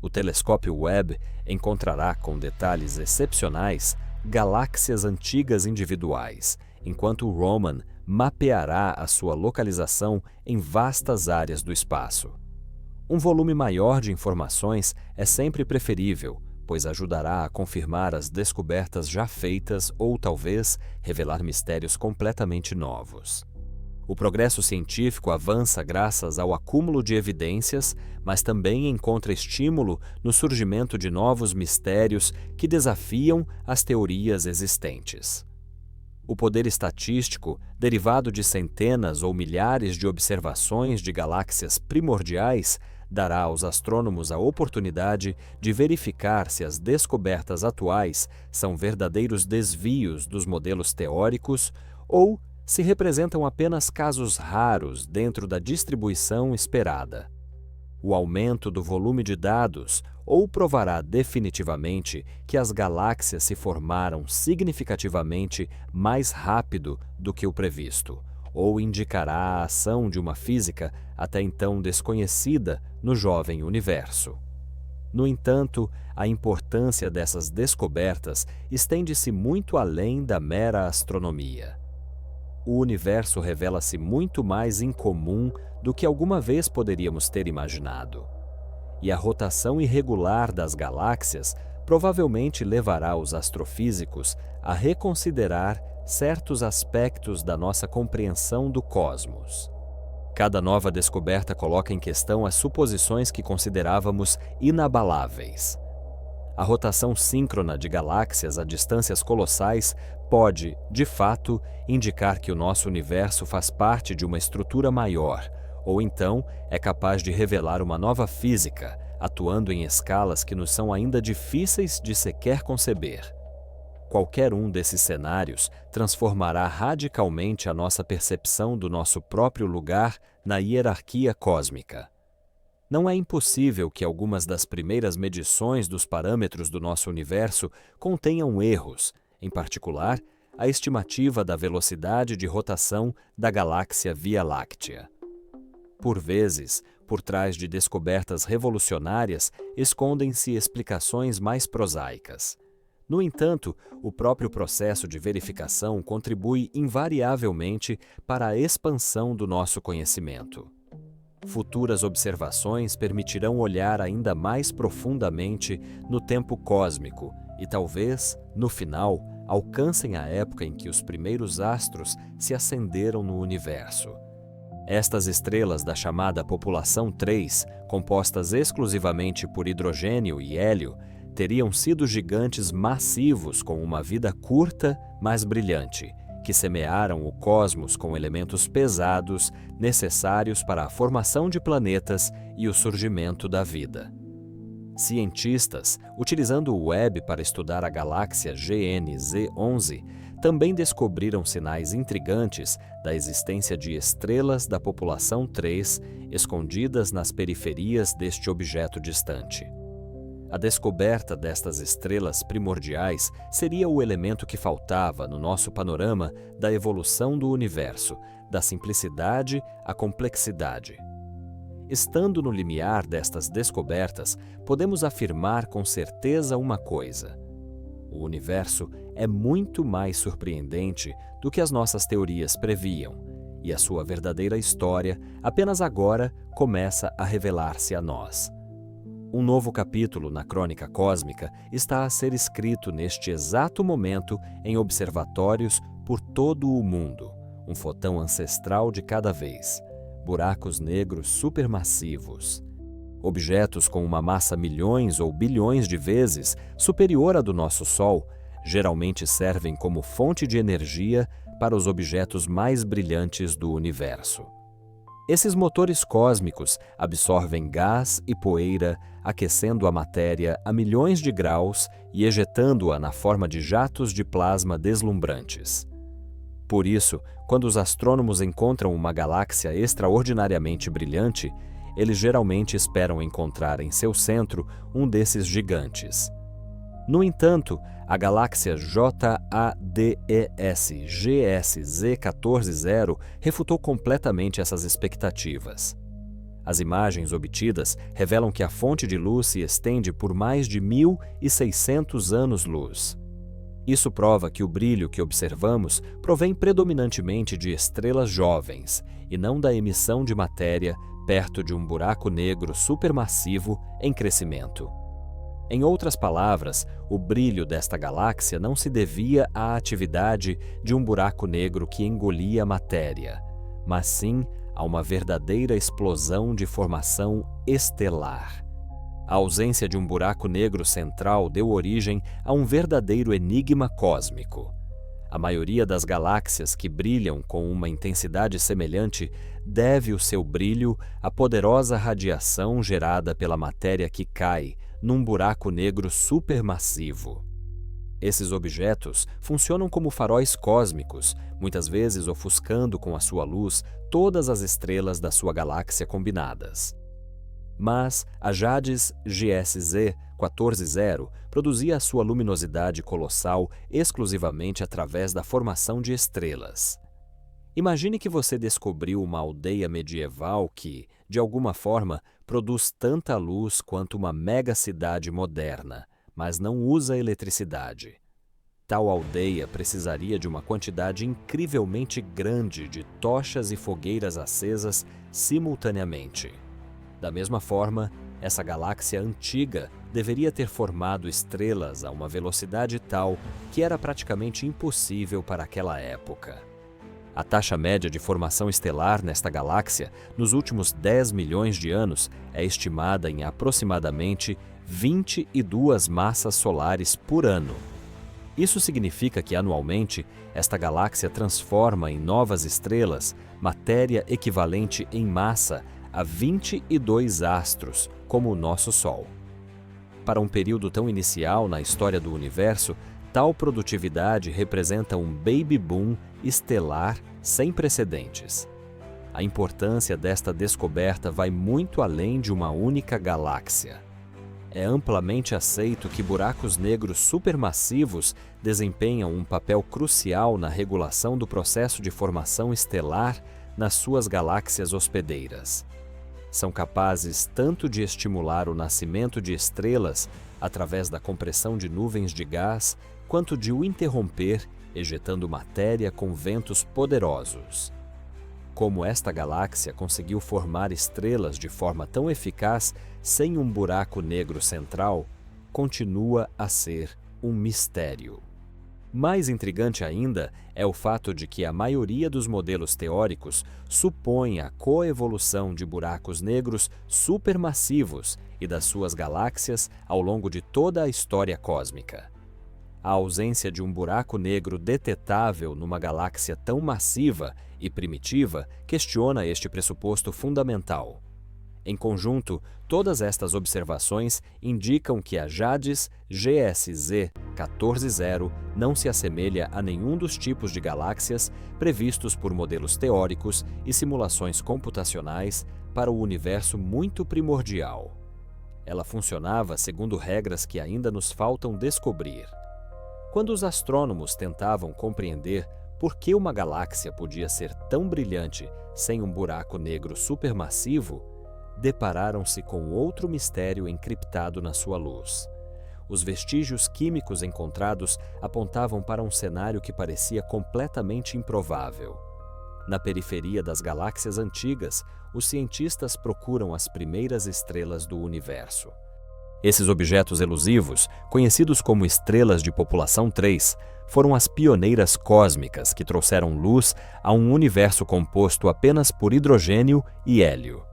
O telescópio Webb encontrará com detalhes excepcionais galáxias antigas individuais, enquanto o Roman mapeará a sua localização em vastas áreas do espaço. Um volume maior de informações é sempre preferível, pois ajudará a confirmar as descobertas já feitas ou talvez revelar mistérios completamente novos. O progresso científico avança graças ao acúmulo de evidências, mas também encontra estímulo no surgimento de novos mistérios que desafiam as teorias existentes. O poder estatístico, derivado de centenas ou milhares de observações de galáxias primordiais, dará aos astrônomos a oportunidade de verificar se as descobertas atuais são verdadeiros desvios dos modelos teóricos ou se representam apenas casos raros dentro da distribuição esperada. O aumento do volume de dados ou provará definitivamente que as galáxias se formaram significativamente mais rápido do que o previsto, ou indicará a ação de uma física até então desconhecida no jovem universo. No entanto, a importância dessas descobertas estende-se muito além da mera astronomia. O universo revela-se muito mais incomum do que alguma vez poderíamos ter imaginado. E a rotação irregular das galáxias provavelmente levará os astrofísicos a reconsiderar certos aspectos da nossa compreensão do cosmos. Cada nova descoberta coloca em questão as suposições que considerávamos inabaláveis. A rotação síncrona de galáxias a distâncias colossais pode, de fato, indicar que o nosso universo faz parte de uma estrutura maior, ou então é capaz de revelar uma nova física, atuando em escalas que nos são ainda difíceis de sequer conceber. Qualquer um desses cenários transformará radicalmente a nossa percepção do nosso próprio lugar na hierarquia cósmica. Não é impossível que algumas das primeiras medições dos parâmetros do nosso universo contenham erros, em particular, a estimativa da velocidade de rotação da galáxia Via Láctea. Por vezes, por trás de descobertas revolucionárias, escondem-se explicações mais prosaicas. No entanto, o próprio processo de verificação contribui invariavelmente para a expansão do nosso conhecimento. Futuras observações permitirão olhar ainda mais profundamente no tempo cósmico e talvez, no final, alcancem a época em que os primeiros astros se acenderam no universo. Estas estrelas da chamada População 3, compostas exclusivamente por hidrogênio e hélio, teriam sido gigantes massivos com uma vida curta, mas brilhante, que semearam o cosmos com elementos pesados necessários para a formação de planetas e o surgimento da vida. Cientistas, utilizando o Webb para estudar a galáxia GNZ11, também descobriram sinais intrigantes da existência de estrelas da população 3 escondidas nas periferias deste objeto distante. A descoberta destas estrelas primordiais seria o elemento que faltava no nosso panorama da evolução do universo, da simplicidade à complexidade. Estando no limiar destas descobertas, podemos afirmar com certeza uma coisa: o universo é muito mais surpreendente do que as nossas teorias previam, e a sua verdadeira história apenas agora começa a revelar-se a nós. Um novo capítulo na crônica cósmica está a ser escrito neste exato momento em observatórios por todo o mundo, um fotão ancestral de cada vez, buracos negros supermassivos, objetos com uma massa milhões ou bilhões de vezes superior à do nosso Sol, geralmente servem como fonte de energia para os objetos mais brilhantes do universo. Esses motores cósmicos absorvem gás e poeira, aquecendo a matéria a milhões de graus e ejetando-a na forma de jatos de plasma deslumbrantes. Por isso, quando os astrônomos encontram uma galáxia extraordinariamente brilhante, eles geralmente esperam encontrar em seu centro um desses gigantes. No entanto, a galáxia JADES GSZ140 refutou completamente essas expectativas. As imagens obtidas revelam que a fonte de luz se estende por mais de 1.600 anos-luz. Isso prova que o brilho que observamos provém predominantemente de estrelas jovens e não da emissão de matéria perto de um buraco negro supermassivo em crescimento. Em outras palavras, o brilho desta galáxia não se devia à atividade de um buraco negro que engolia matéria, mas sim a uma verdadeira explosão de formação estelar. A ausência de um buraco negro central deu origem a um verdadeiro enigma cósmico. A maioria das galáxias que brilham com uma intensidade semelhante deve o seu brilho à poderosa radiação gerada pela matéria que cai num buraco negro supermassivo. Esses objetos funcionam como faróis cósmicos, muitas vezes ofuscando com a sua luz todas as estrelas da sua galáxia combinadas. Mas a JADES GSZ140 produzia a sua luminosidade colossal exclusivamente através da formação de estrelas. Imagine que você descobriu uma aldeia medieval que, de alguma forma, produz tanta luz quanto uma megacidade moderna, mas não usa eletricidade. Tal aldeia precisaria de uma quantidade incrivelmente grande de tochas e fogueiras acesas simultaneamente. Da mesma forma, essa galáxia antiga deveria ter formado estrelas a uma velocidade tal que era praticamente impossível para aquela época. A taxa média de formação estelar nesta galáxia, nos últimos 10 milhões de anos, é estimada em aproximadamente 22 massas solares por ano. Isso significa que, anualmente, esta galáxia transforma em novas estrelas matéria equivalente em massa a 22 astros, como o nosso Sol. Para um período tão inicial na história do universo, tal produtividade representa um baby boom estelar sem precedentes. A importância desta descoberta vai muito além de uma única galáxia. É amplamente aceito que buracos negros supermassivos desempenham um papel crucial na regulação do processo de formação estelar nas suas galáxias hospedeiras. São capazes tanto de estimular o nascimento de estrelas através da compressão de nuvens de gás, quanto de o interromper, ejetando matéria com ventos poderosos. Como esta galáxia conseguiu formar estrelas de forma tão eficaz sem um buraco negro central, continua a ser um mistério. Mais intrigante ainda é o fato de que a maioria dos modelos teóricos supõe a coevolução de buracos negros supermassivos e das suas galáxias ao longo de toda a história cósmica. A ausência de um buraco negro detetável numa galáxia tão massiva e primitiva questiona este pressuposto fundamental. Em conjunto, todas estas observações indicam que a JADES GSZ 14Z não se assemelha a nenhum dos tipos de galáxias previstos por modelos teóricos e simulações computacionais para o universo muito primordial. Ela funcionava segundo regras que ainda nos faltam descobrir. Quando os astrônomos tentavam compreender por que uma galáxia podia ser tão brilhante sem um buraco negro supermassivo, depararam-se com outro mistério encriptado na sua luz. Os vestígios químicos encontrados apontavam para um cenário que parecia completamente improvável. Na periferia das galáxias antigas, os cientistas procuram as primeiras estrelas do universo. Esses objetos elusivos, conhecidos como estrelas de população 3, foram as pioneiras cósmicas que trouxeram luz a um universo composto apenas por hidrogênio e hélio.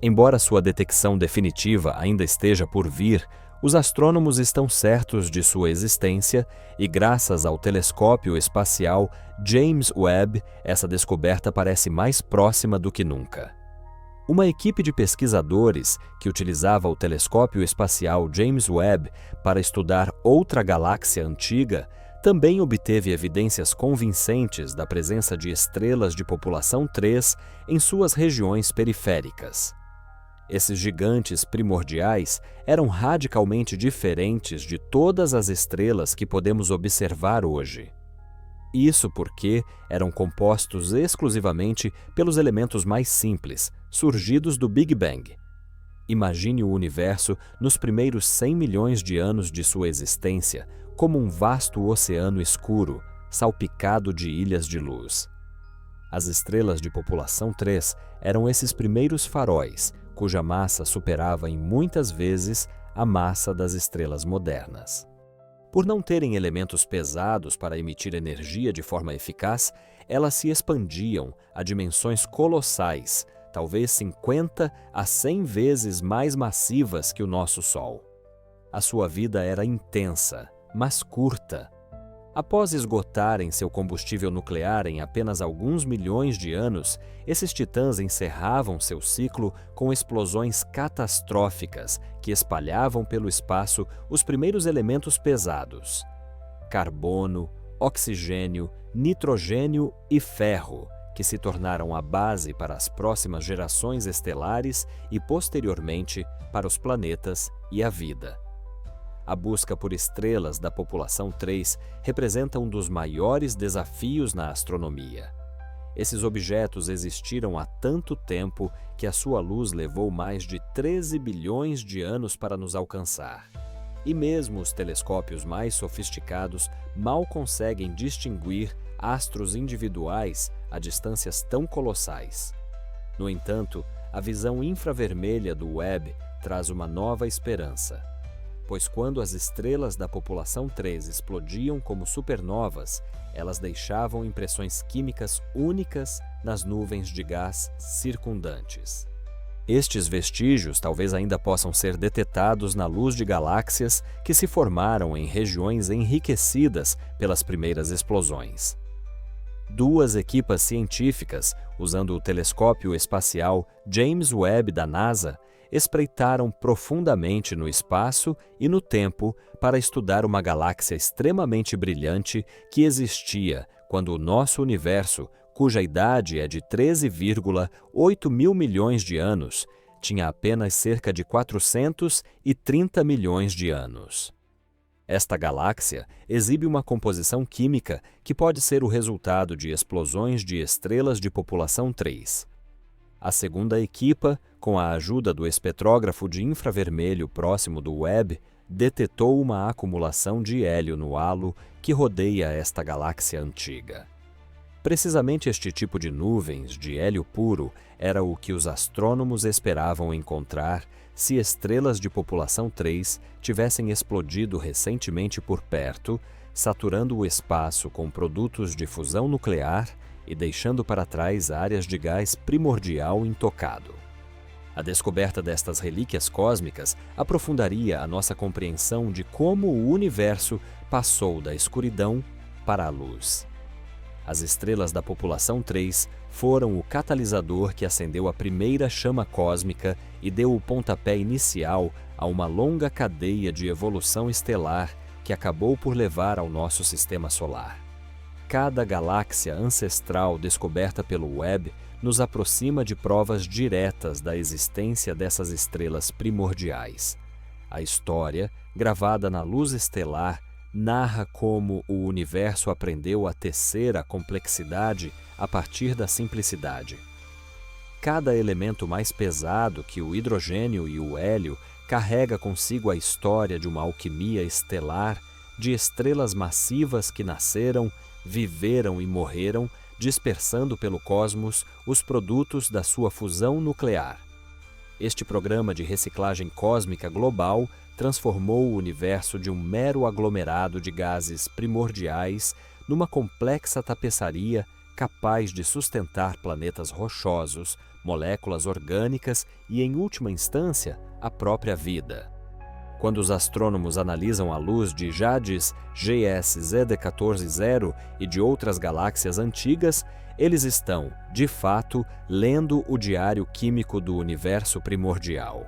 Embora sua detecção definitiva ainda esteja por vir, os astrônomos estão certos de sua existência e, graças ao telescópio espacial James Webb, essa descoberta parece mais próxima do que nunca. Uma equipe de pesquisadores que utilizava o telescópio espacial James Webb para estudar outra galáxia antiga também obteve evidências convincentes da presença de estrelas de população 3 em suas regiões periféricas. Esses gigantes primordiais eram radicalmente diferentes de todas as estrelas que podemos observar hoje. Isso porque eram compostos exclusivamente pelos elementos mais simples, surgidos do Big Bang. Imagine o universo nos primeiros 100 milhões de anos de sua existência como um vasto oceano escuro, salpicado de ilhas de luz. As estrelas de população 3 eram esses primeiros faróis, cuja massa superava em muitas vezes a massa das estrelas modernas. Por não terem elementos pesados para emitir energia de forma eficaz, elas se expandiam a dimensões colossais, talvez 50 a 100 vezes mais massivas que o nosso Sol. A sua vida era intensa, mas curta. Após esgotarem seu combustível nuclear em apenas alguns milhões de anos, esses titãs encerravam seu ciclo com explosões catastróficas que espalhavam pelo espaço os primeiros elementos pesados: carbono, oxigênio, nitrogênio e ferro, que se tornaram a base para as próximas gerações estelares e, posteriormente, para os planetas e a vida. A busca por estrelas da população 3 representa um dos maiores desafios na astronomia. Esses objetos existiram há tanto tempo que a sua luz levou mais de 13 bilhões de anos para nos alcançar. E mesmo os telescópios mais sofisticados mal conseguem distinguir astros individuais a distâncias tão colossais. No entanto, a visão infravermelha do Webb traz uma nova esperança. Pois quando as estrelas da população 3 explodiam como supernovas, elas deixavam impressões químicas únicas nas nuvens de gás circundantes. Estes vestígios talvez ainda possam ser detectados na luz de galáxias que se formaram em regiões enriquecidas pelas primeiras explosões. Duas equipas científicas, usando o telescópio espacial James Webb da NASA, espreitaram profundamente no espaço e no tempo para estudar uma galáxia extremamente brilhante que existia quando o nosso universo, cuja idade é de 13,8 mil milhões de anos, tinha apenas cerca de 430 milhões de anos. Esta galáxia exibe uma composição química que pode ser o resultado de explosões de estrelas de população 3. A segunda equipa, com a ajuda do espetrógrafo de infravermelho próximo do Webb, detectou uma acumulação de hélio no halo que rodeia esta galáxia antiga. Precisamente este tipo de nuvens de hélio puro era o que os astrônomos esperavam encontrar se estrelas de população 3 tivessem explodido recentemente por perto, saturando o espaço com produtos de fusão nuclear e deixando para trás áreas de gás primordial intocado. A descoberta destas relíquias cósmicas aprofundaria a nossa compreensão de como o universo passou da escuridão para a luz. as estrelas da população 3 foram o catalisador que acendeu a primeira chama cósmica e deu o pontapé inicial a uma longa cadeia de evolução estelar que acabou por levar ao nosso sistema solar. Cada galáxia ancestral descoberta pelo Webb nos aproxima de provas diretas da existência dessas estrelas primordiais. A história, gravada na luz estelar, narra como o universo aprendeu a tecer a complexidade a partir da simplicidade. Cada elemento mais pesado que o hidrogênio e o hélio carrega consigo a história de uma alquimia estelar, de estrelas massivas que nasceram, viveram e morreram, dispersando pelo cosmos os produtos da sua fusão nuclear. Este programa de reciclagem cósmica global transformou o universo de um mero aglomerado de gases primordiais numa complexa tapeçaria capaz de sustentar planetas rochosos, moléculas orgânicas e, em última instância, a própria vida. Quando os astrônomos analisam a luz de Jades GS-ZD14-0 e de outras galáxias antigas, eles estão, de fato, lendo o diário químico do universo primordial.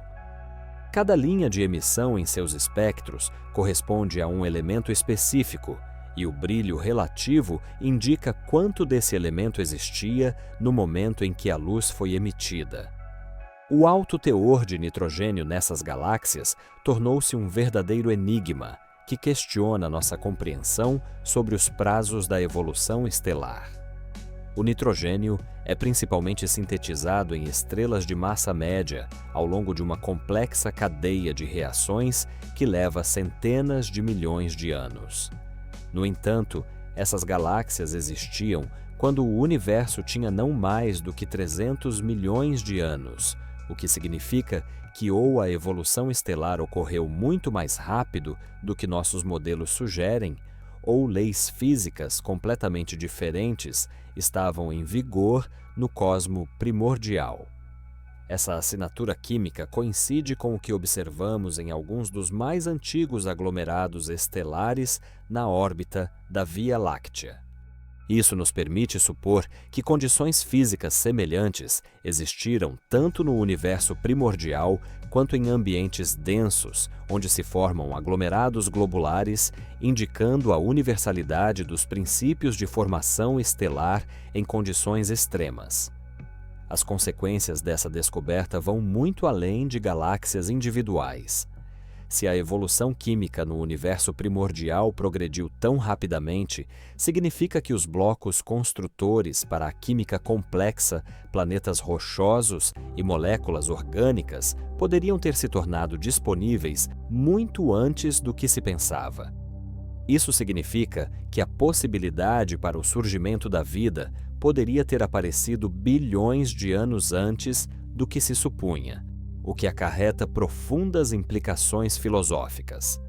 Cada linha de emissão em seus espectros corresponde a um elemento específico, e o brilho relativo indica quanto desse elemento existia no momento em que a luz foi emitida. O alto teor de nitrogênio nessas galáxias tornou-se um verdadeiro enigma que questiona nossa compreensão sobre os prazos da evolução estelar. O nitrogênio é principalmente sintetizado em estrelas de massa média ao longo de uma complexa cadeia de reações que leva centenas de milhões de anos. No entanto, essas galáxias existiam quando o universo tinha não mais do que 300 milhões de anos, o que significa que ou a evolução estelar ocorreu muito mais rápido do que nossos modelos sugerem, ou leis físicas completamente diferentes estavam em vigor no cosmo primordial. Essa assinatura química coincide com o que observamos em alguns dos mais antigos aglomerados estelares na órbita da Via Láctea. Isso nos permite supor que condições físicas semelhantes existiram tanto no universo primordial quanto em ambientes densos, onde se formam aglomerados globulares, indicando a universalidade dos princípios de formação estelar em condições extremas. As consequências dessa descoberta vão muito além de galáxias individuais. Se a evolução química no universo primordial progrediu tão rapidamente, significa que os blocos construtores para a química complexa, planetas rochosos e moléculas orgânicas poderiam ter se tornado disponíveis muito antes do que se pensava. Isso significa que a possibilidade para o surgimento da vida poderia ter aparecido bilhões de anos antes do que se supunha, o que acarreta profundas implicações filosóficas.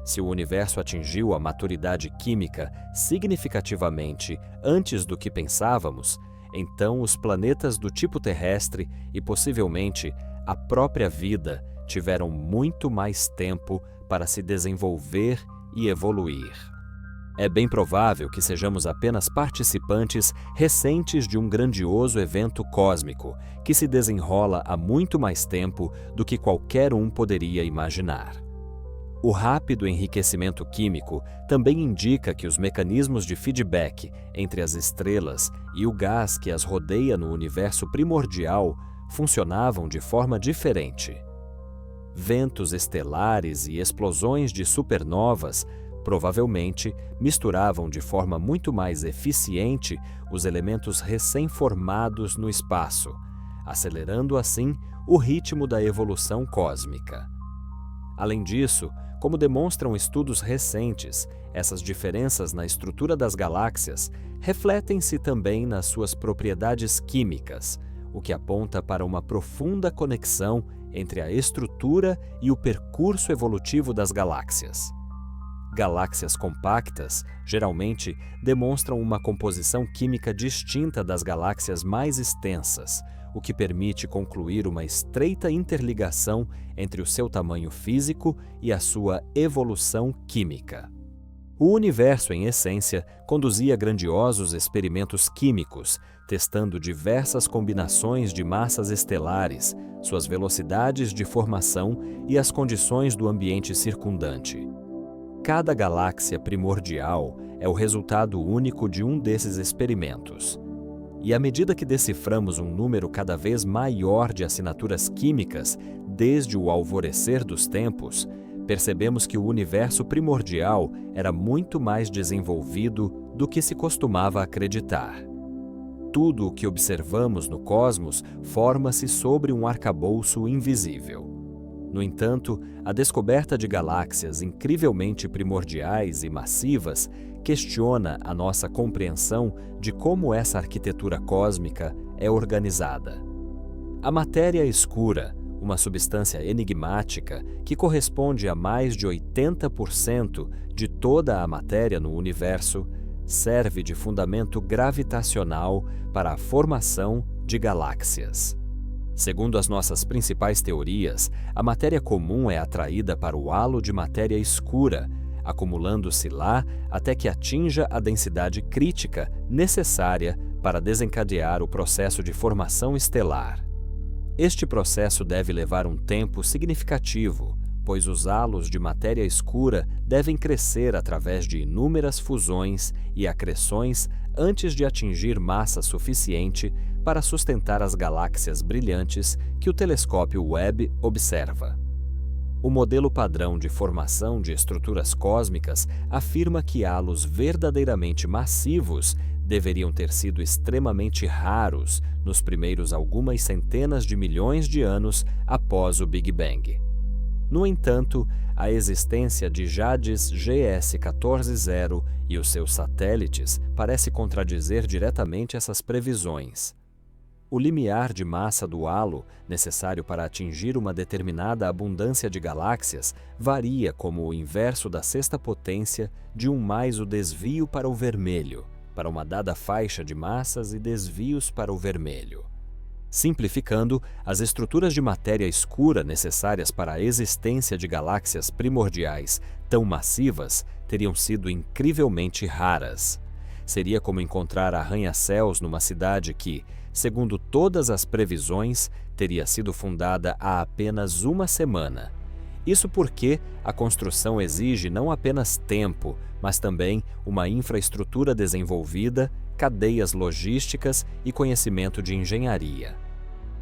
Se o universo atingiu a maturidade química significativamente antes do que pensávamos, então os planetas do tipo terrestre e possivelmente a própria vida tiveram muito mais tempo para se desenvolver e evoluir. É bem provável que sejamos apenas participantes recentes de um grandioso evento cósmico que se desenrola há muito mais tempo do que qualquer um poderia imaginar. O rápido enriquecimento químico também indica que os mecanismos de feedback entre as estrelas e o gás que as rodeia no universo primordial funcionavam de forma diferente. Ventos estelares e explosões de supernovas provavelmente misturavam de forma muito mais eficiente os elementos recém-formados no espaço, acelerando assim o ritmo da evolução cósmica. Além disso, como demonstram estudos recentes, essas diferenças na estrutura das galáxias refletem-se também nas suas propriedades químicas, o que aponta para uma profunda conexão entre a estrutura e o percurso evolutivo das galáxias. Galáxias compactas, geralmente, demonstram uma composição química distinta das galáxias mais extensas, o que permite concluir uma estreita interligação entre o seu tamanho físico e a sua evolução química. O universo, em essência, conduzia grandiosos experimentos químicos, testando diversas combinações de massas estelares, suas velocidades de formação e as condições do ambiente circundante. Cada galáxia primordial é o resultado único de um desses experimentos. E à medida que deciframos um número cada vez maior de assinaturas químicas desde o alvorecer dos tempos, percebemos que o universo primordial era muito mais desenvolvido do que se costumava acreditar. Tudo o que observamos no cosmos forma-se sobre um arcabouço invisível. No entanto, a descoberta de galáxias incrivelmente primordiais e massivas questiona a nossa compreensão de como essa arquitetura cósmica é organizada. A matéria escura, uma substância enigmática que corresponde a mais de 80% de toda a matéria no universo, serve de fundamento gravitacional para a formação de galáxias. Segundo as nossas principais teorias, a matéria comum é atraída para o halo de matéria escura, acumulando-se lá até que atinja a densidade crítica necessária para desencadear o processo de formação estelar. Este processo deve levar um tempo significativo, pois os halos de matéria escura devem crescer através de inúmeras fusões e acreções antes de atingir massa suficiente para sustentar as galáxias brilhantes que o telescópio Webb observa. O modelo padrão de formação de estruturas cósmicas afirma que halos verdadeiramente massivos deveriam ter sido extremamente raros nos primeiros algumas centenas de milhões de anos após o Big Bang. No entanto, a existência de Jades GS14-0 e os seus satélites parece contradizer diretamente essas previsões. O limiar de massa do halo, necessário para atingir uma determinada abundância de galáxias, varia como o inverso da sexta potência de 1 mais o desvio para o vermelho, para uma dada faixa de massas e desvios para o vermelho. Simplificando, as estruturas de matéria escura necessárias para a existência de galáxias primordiais tão massivas teriam sido incrivelmente raras. Seria como encontrar arranha-céus numa cidade que, segundo todas as previsões, teria sido fundada há apenas uma semana. Isso porque a construção exige não apenas tempo, mas também uma infraestrutura desenvolvida, cadeias logísticas e conhecimento de engenharia.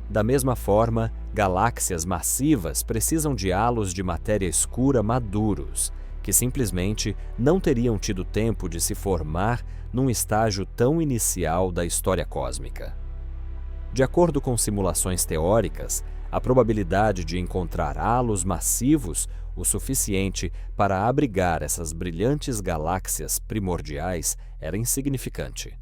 Da mesma forma, galáxias massivas precisam de halos de matéria escura maduros, que simplesmente não teriam tido tempo de se formar num estágio tão inicial da história cósmica. De acordo com simulações teóricas, a probabilidade de encontrar halos massivos o suficiente para abrigar essas brilhantes galáxias primordiais era insignificante.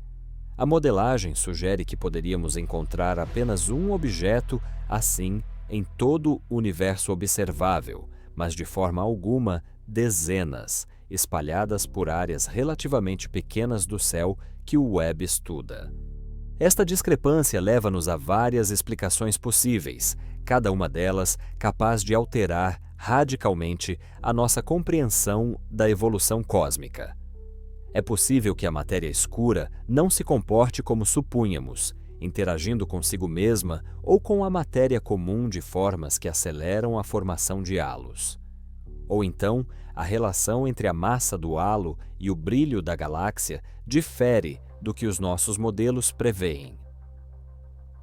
A modelagem sugere que poderíamos encontrar apenas um objeto assim em todo o universo observável, mas de forma alguma dezenas, espalhadas por áreas relativamente pequenas do céu que o Webb estuda. Esta discrepância leva-nos a várias explicações possíveis, cada uma delas capaz de alterar radicalmente a nossa compreensão da evolução cósmica. É possível que a matéria escura não se comporte como supunhamos, interagindo consigo mesma ou com a matéria comum de formas que aceleram a formação de halos. Ou então, a relação entre a massa do halo e o brilho da galáxia difere do que os nossos modelos preveem.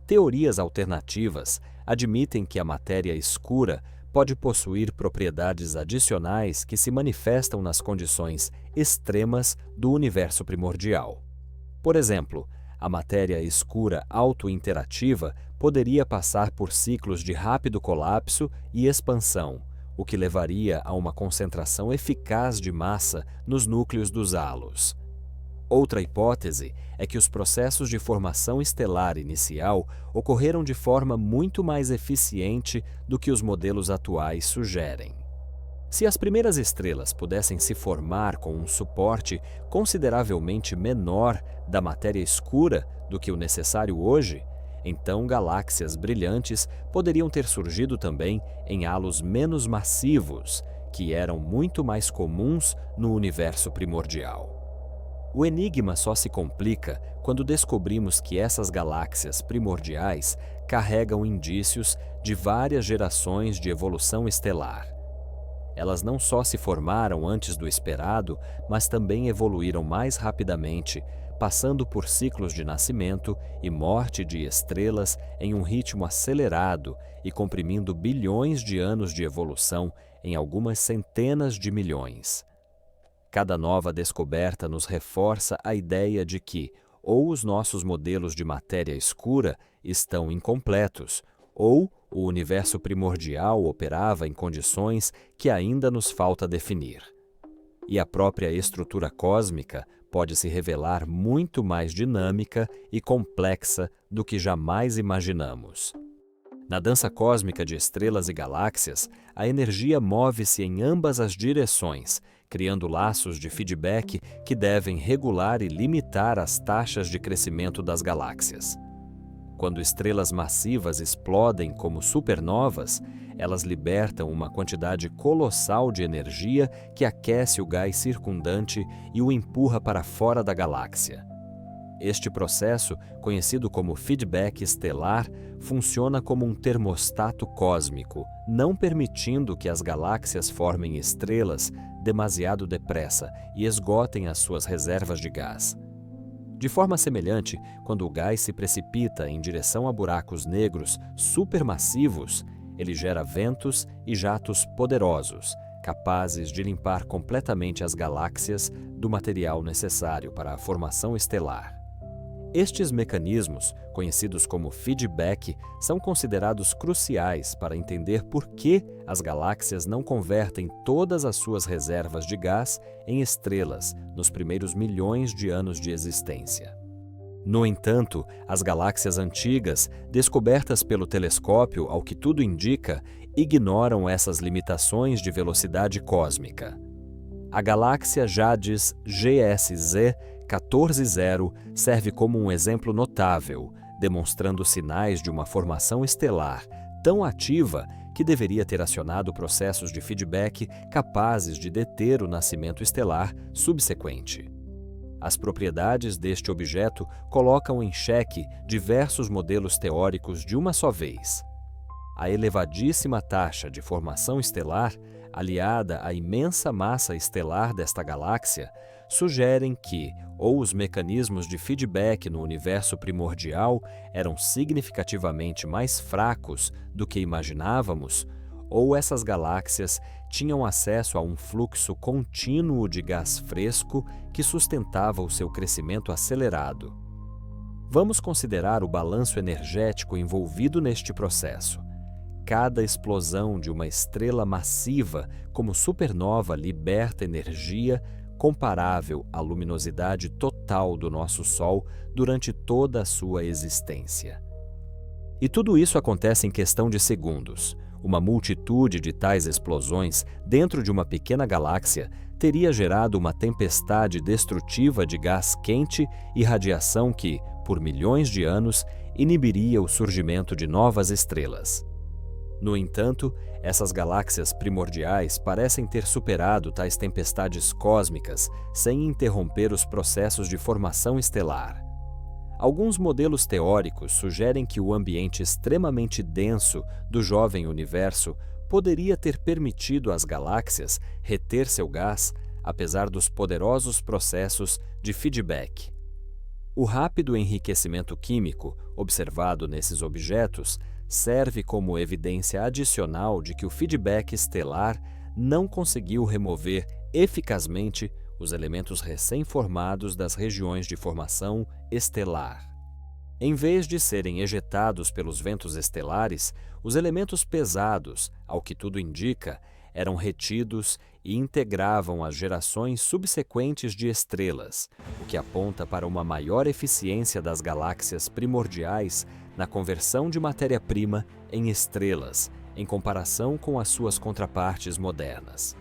Teorias alternativas admitem que a matéria escura pode possuir propriedades adicionais que se manifestam nas condições extremas do universo primordial. Por exemplo, a matéria escura autointerativa poderia passar por ciclos de rápido colapso e expansão, o que levaria a uma concentração eficaz de massa nos núcleos dos halos. Outra hipótese é que os processos de formação estelar inicial ocorreram de forma muito mais eficiente do que os modelos atuais sugerem. Se as primeiras estrelas pudessem se formar com um suporte consideravelmente menor da matéria escura do que o necessário hoje, então galáxias brilhantes poderiam ter surgido também em halos menos massivos, que eram muito mais comuns no universo primordial. O enigma só se complica quando descobrimos que essas galáxias primordiais carregam indícios de várias gerações de evolução estelar. Elas não só se formaram antes do esperado, mas também evoluíram mais rapidamente, passando por ciclos de nascimento e morte de estrelas em um ritmo acelerado e comprimindo bilhões de anos de evolução em algumas centenas de milhões. Cada nova descoberta nos reforça a ideia de que ou os nossos modelos de matéria escura estão incompletos, ou o universo primordial operava em condições que ainda nos falta definir. E a própria estrutura cósmica pode se revelar muito mais dinâmica e complexa do que jamais imaginamos. Na dança cósmica de estrelas e galáxias, a energia move-se em ambas as direções, criando laços de feedback que devem regular e limitar as taxas de crescimento das galáxias. Quando estrelas massivas explodem como supernovas, elas libertam uma quantidade colossal de energia que aquece o gás circundante e o empurra para fora da galáxia. Este processo, conhecido como feedback estelar, funciona como um termostato cósmico, não permitindo que as galáxias formem estrelas demasiado depressa e esgotem as suas reservas de gás. De forma semelhante, quando o gás se precipita em direção a buracos negros supermassivos, ele gera ventos e jatos poderosos, capazes de limpar completamente as galáxias do material necessário para a formação estelar. Estes mecanismos, conhecidos como feedback, são considerados cruciais para entender por que as galáxias não convertem todas as suas reservas de gás em estrelas nos primeiros milhões de anos de existência. No entanto, as galáxias antigas, descobertas pelo telescópio, ao que tudo indica, ignoram essas limitações de velocidade cósmica. A galáxia Jades GSZ 14-0 serve como um exemplo notável, demonstrando sinais de uma formação estelar tão ativa que deveria ter acionado processos de feedback capazes de deter o nascimento estelar subsequente. As propriedades deste objeto colocam em xeque diversos modelos teóricos de uma só vez. A elevadíssima taxa de formação estelar, aliada à imensa massa estelar desta galáxia, sugerem que ou os mecanismos de feedback no universo primordial eram significativamente mais fracos do que imaginávamos, ou essas galáxias tinham acesso a um fluxo contínuo de gás fresco que sustentava o seu crescimento acelerado. Vamos considerar o balanço energético envolvido neste processo. Cada explosão de uma estrela massiva como supernova liberta energia comparável à luminosidade total do nosso Sol durante toda a sua existência. E tudo isso acontece em questão de segundos. Uma multitude de tais explosões dentro de uma pequena galáxia teria gerado uma tempestade destrutiva de gás quente e radiação que, por milhões de anos, inibiria o surgimento de novas estrelas. No entanto, essas galáxias primordiais parecem ter superado tais tempestades cósmicas sem interromper os processos de formação estelar. Alguns modelos teóricos sugerem que o ambiente extremamente denso do jovem universo poderia ter permitido às galáxias reter seu gás, apesar dos poderosos processos de feedback. O rápido enriquecimento químico observado nesses objetos serve como evidência adicional de que o feedback estelar não conseguiu remover eficazmente os elementos recém-formados das regiões de formação estelar. Em vez de serem ejetados pelos ventos estelares, os elementos pesados, ao que tudo indica, eram retidos e integravam as gerações subsequentes de estrelas, o que aponta para uma maior eficiência das galáxias primordiais na conversão de matéria-prima em estrelas, em comparação com as suas contrapartes modernas.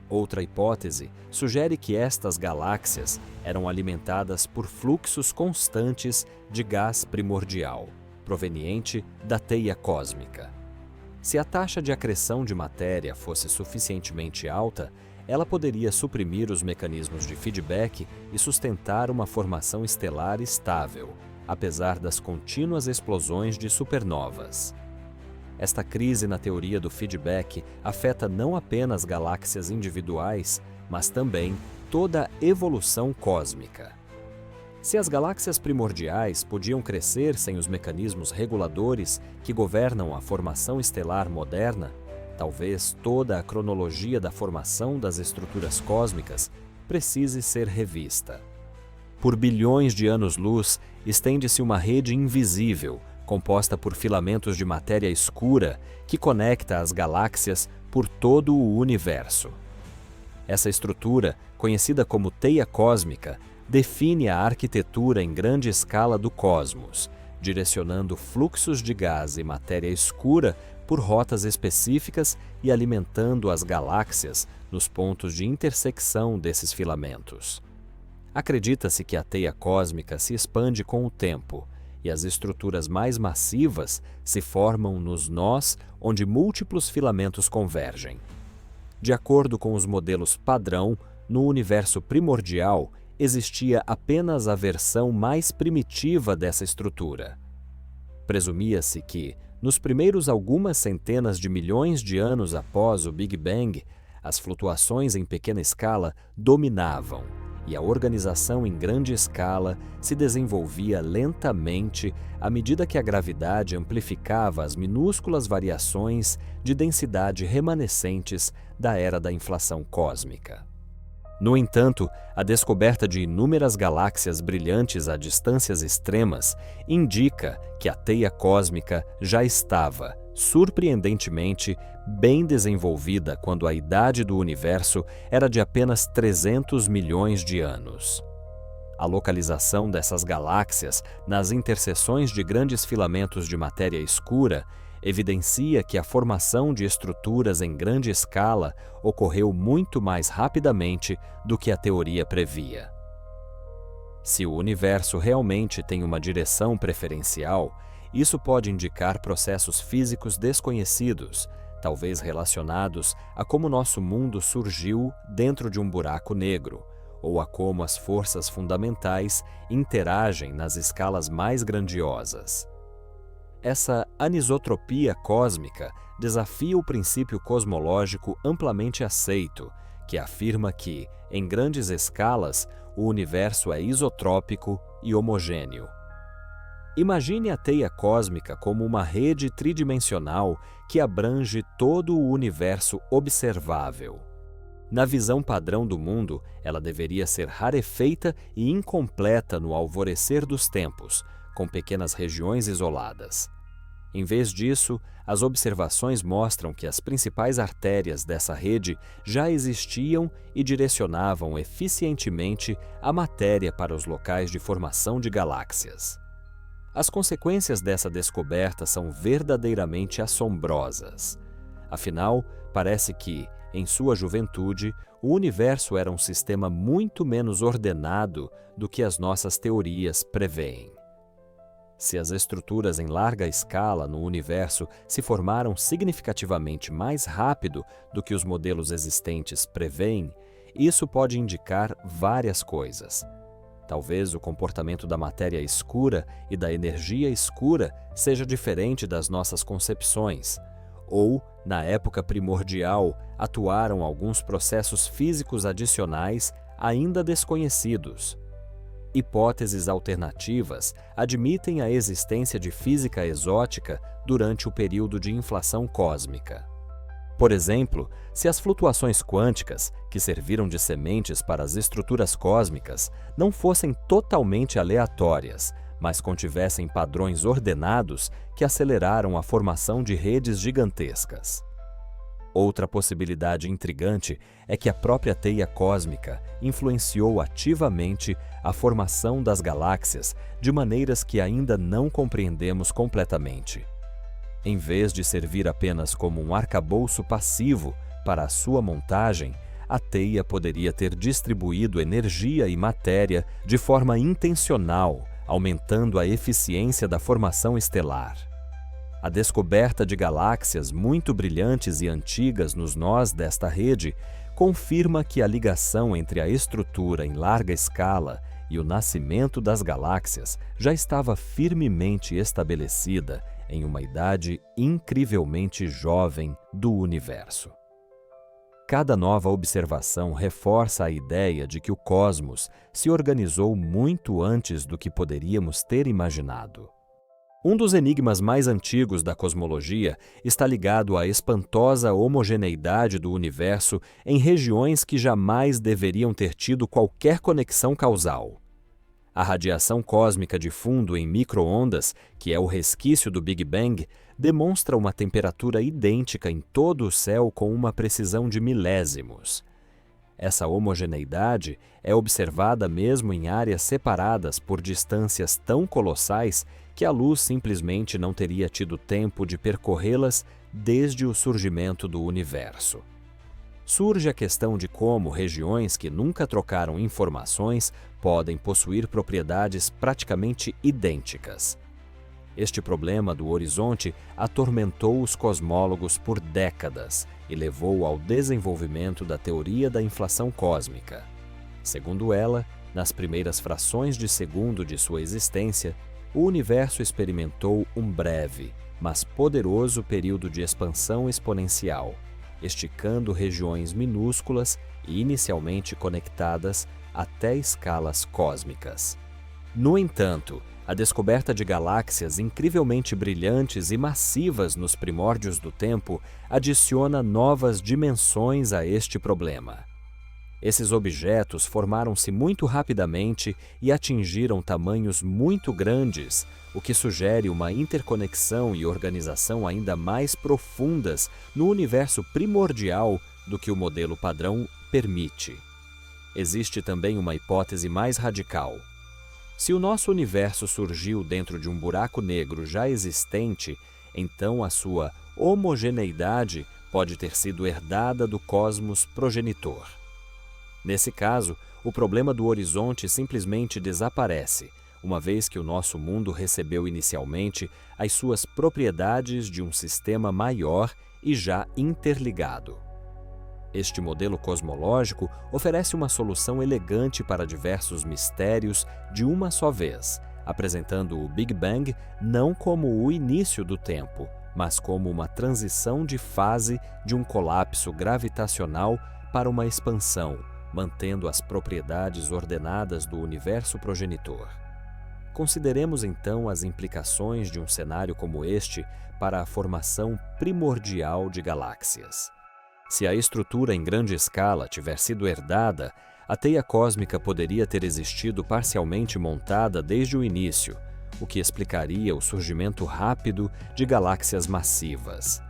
Outra hipótese sugere que estas galáxias eram alimentadas por fluxos constantes de gás primordial, proveniente da teia cósmica. Se a taxa de acreção de matéria fosse suficientemente alta, ela poderia suprimir os mecanismos de feedback e sustentar uma formação estelar estável, apesar das contínuas explosões de supernovas. Esta crise na teoria do feedback afeta não apenas galáxias individuais, mas também toda a evolução cósmica. Se as galáxias primordiais podiam crescer sem os mecanismos reguladores que governam a formação estelar moderna, talvez toda a cronologia da formação das estruturas cósmicas precise ser revista. Por bilhões de anos-luz, estende-se uma rede invisível, composta por filamentos de matéria escura que conecta as galáxias por todo o universo. Essa estrutura, conhecida como teia cósmica, define a arquitetura em grande escala do cosmos, direcionando fluxos de gás e matéria escura por rotas específicas e alimentando as galáxias nos pontos de intersecção desses filamentos. Acredita-se que a teia cósmica se expande com o tempo, e as estruturas mais massivas se formam nos nós onde múltiplos filamentos convergem. De acordo com os modelos padrão, no universo primordial existia apenas a versão mais primitiva dessa estrutura. Presumia-se que, nos primeiros algumas centenas de milhões de anos após o Big Bang, as flutuações em pequena escala dominavam e a organização em grande escala se desenvolvia lentamente à medida que a gravidade amplificava as minúsculas variações de densidade remanescentes da era da inflação cósmica. No entanto, a descoberta de inúmeras galáxias brilhantes a distâncias extremas indica que a teia cósmica já estava, surpreendentemente, bem desenvolvida quando a idade do universo era de apenas 300 milhões de anos. A localização dessas galáxias nas interseções de grandes filamentos de matéria escura evidencia que a formação de estruturas em grande escala ocorreu muito mais rapidamente do que a teoria previa. Se o universo realmente tem uma direção preferencial, isso pode indicar processos físicos desconhecidos, talvez relacionados a como nosso mundo surgiu dentro de um buraco negro, ou a como as forças fundamentais interagem nas escalas mais grandiosas. Essa anisotropia cósmica desafia o princípio cosmológico amplamente aceito, que afirma que, em grandes escalas, o universo é isotrópico e homogêneo. Imagine a teia cósmica como uma rede tridimensional que abrange todo o universo observável. Na visão padrão do mundo, ela deveria ser rarefeita e incompleta no alvorecer dos tempos, com pequenas regiões isoladas. Em vez disso, as observações mostram que as principais artérias dessa rede já existiam e direcionavam eficientemente a matéria para os locais de formação de galáxias. As consequências dessa descoberta são verdadeiramente assombrosas. Afinal, parece que, em sua juventude, o universo era um sistema muito menos ordenado do que as nossas teorias prevêem. Se as estruturas em larga escala no universo se formaram significativamente mais rápido do que os modelos existentes prevêem, isso pode indicar várias coisas. Talvez o comportamento da matéria escura e da energia escura seja diferente das nossas concepções, ou, na época primordial, atuaram alguns processos físicos adicionais ainda desconhecidos. Hipóteses alternativas admitem a existência de física exótica durante o período de inflação cósmica. Por exemplo, se as flutuações quânticas, que serviram de sementes para as estruturas cósmicas, não fossem totalmente aleatórias, mas contivessem padrões ordenados que aceleraram a formação de redes gigantescas. Outra possibilidade intrigante é que a própria teia cósmica influenciou ativamente a formação das galáxias de maneiras que ainda não compreendemos completamente. Em vez de servir apenas como um arcabouço passivo para a sua montagem, a teia poderia ter distribuído energia e matéria de forma intencional, aumentando a eficiência da formação estelar. A descoberta de galáxias muito brilhantes e antigas nos nós desta rede confirma que a ligação entre a estrutura em larga escala e o nascimento das galáxias já estava firmemente estabelecida em uma idade incrivelmente jovem do universo. Cada nova observação reforça a ideia de que o cosmos se organizou muito antes do que poderíamos ter imaginado. Um dos enigmas mais antigos da cosmologia está ligado à espantosa homogeneidade do universo em regiões que jamais deveriam ter tido qualquer conexão causal. A radiação cósmica de fundo em micro-ondas, que é o resquício do Big Bang, demonstra uma temperatura idêntica em todo o céu com uma precisão de milésimos. Essa homogeneidade é observada mesmo em áreas separadas por distâncias tão colossais que a luz simplesmente não teria tido tempo de percorrê-las desde o surgimento do universo. Surge a questão de como regiões que nunca trocaram informações podem possuir propriedades praticamente idênticas. Este problema do horizonte atormentou os cosmólogos por décadas e levou ao desenvolvimento da teoria da inflação cósmica. Segundo ela, nas primeiras frações de segundo de sua existência, o universo experimentou um breve, mas poderoso período de expansão exponencial, esticando regiões minúsculas e inicialmente conectadas até escalas cósmicas. No entanto, a descoberta de galáxias incrivelmente brilhantes e massivas nos primórdios do tempo adiciona novas dimensões a este problema. Esses objetos formaram-se muito rapidamente e atingiram tamanhos muito grandes, o que sugere uma interconexão e organização ainda mais profundas no universo primordial do que o modelo padrão permite. Existe também uma hipótese mais radical. Se o nosso universo surgiu dentro de um buraco negro já existente, então a sua homogeneidade pode ter sido herdada do cosmos progenitor. Nesse caso, o problema do horizonte simplesmente desaparece, uma vez que o nosso mundo recebeu inicialmente as suas propriedades de um sistema maior e já interligado. Este modelo cosmológico oferece uma solução elegante para diversos mistérios de uma só vez, apresentando o Big Bang não como o início do tempo, mas como uma transição de fase de um colapso gravitacional para uma expansão, mantendo as propriedades ordenadas do universo progenitor. Consideremos então as implicações de um cenário como este para a formação primordial de galáxias. Se a estrutura em grande escala tiver sido herdada, a teia cósmica poderia ter existido parcialmente montada desde o início, o que explicaria o surgimento rápido de galáxias massivas.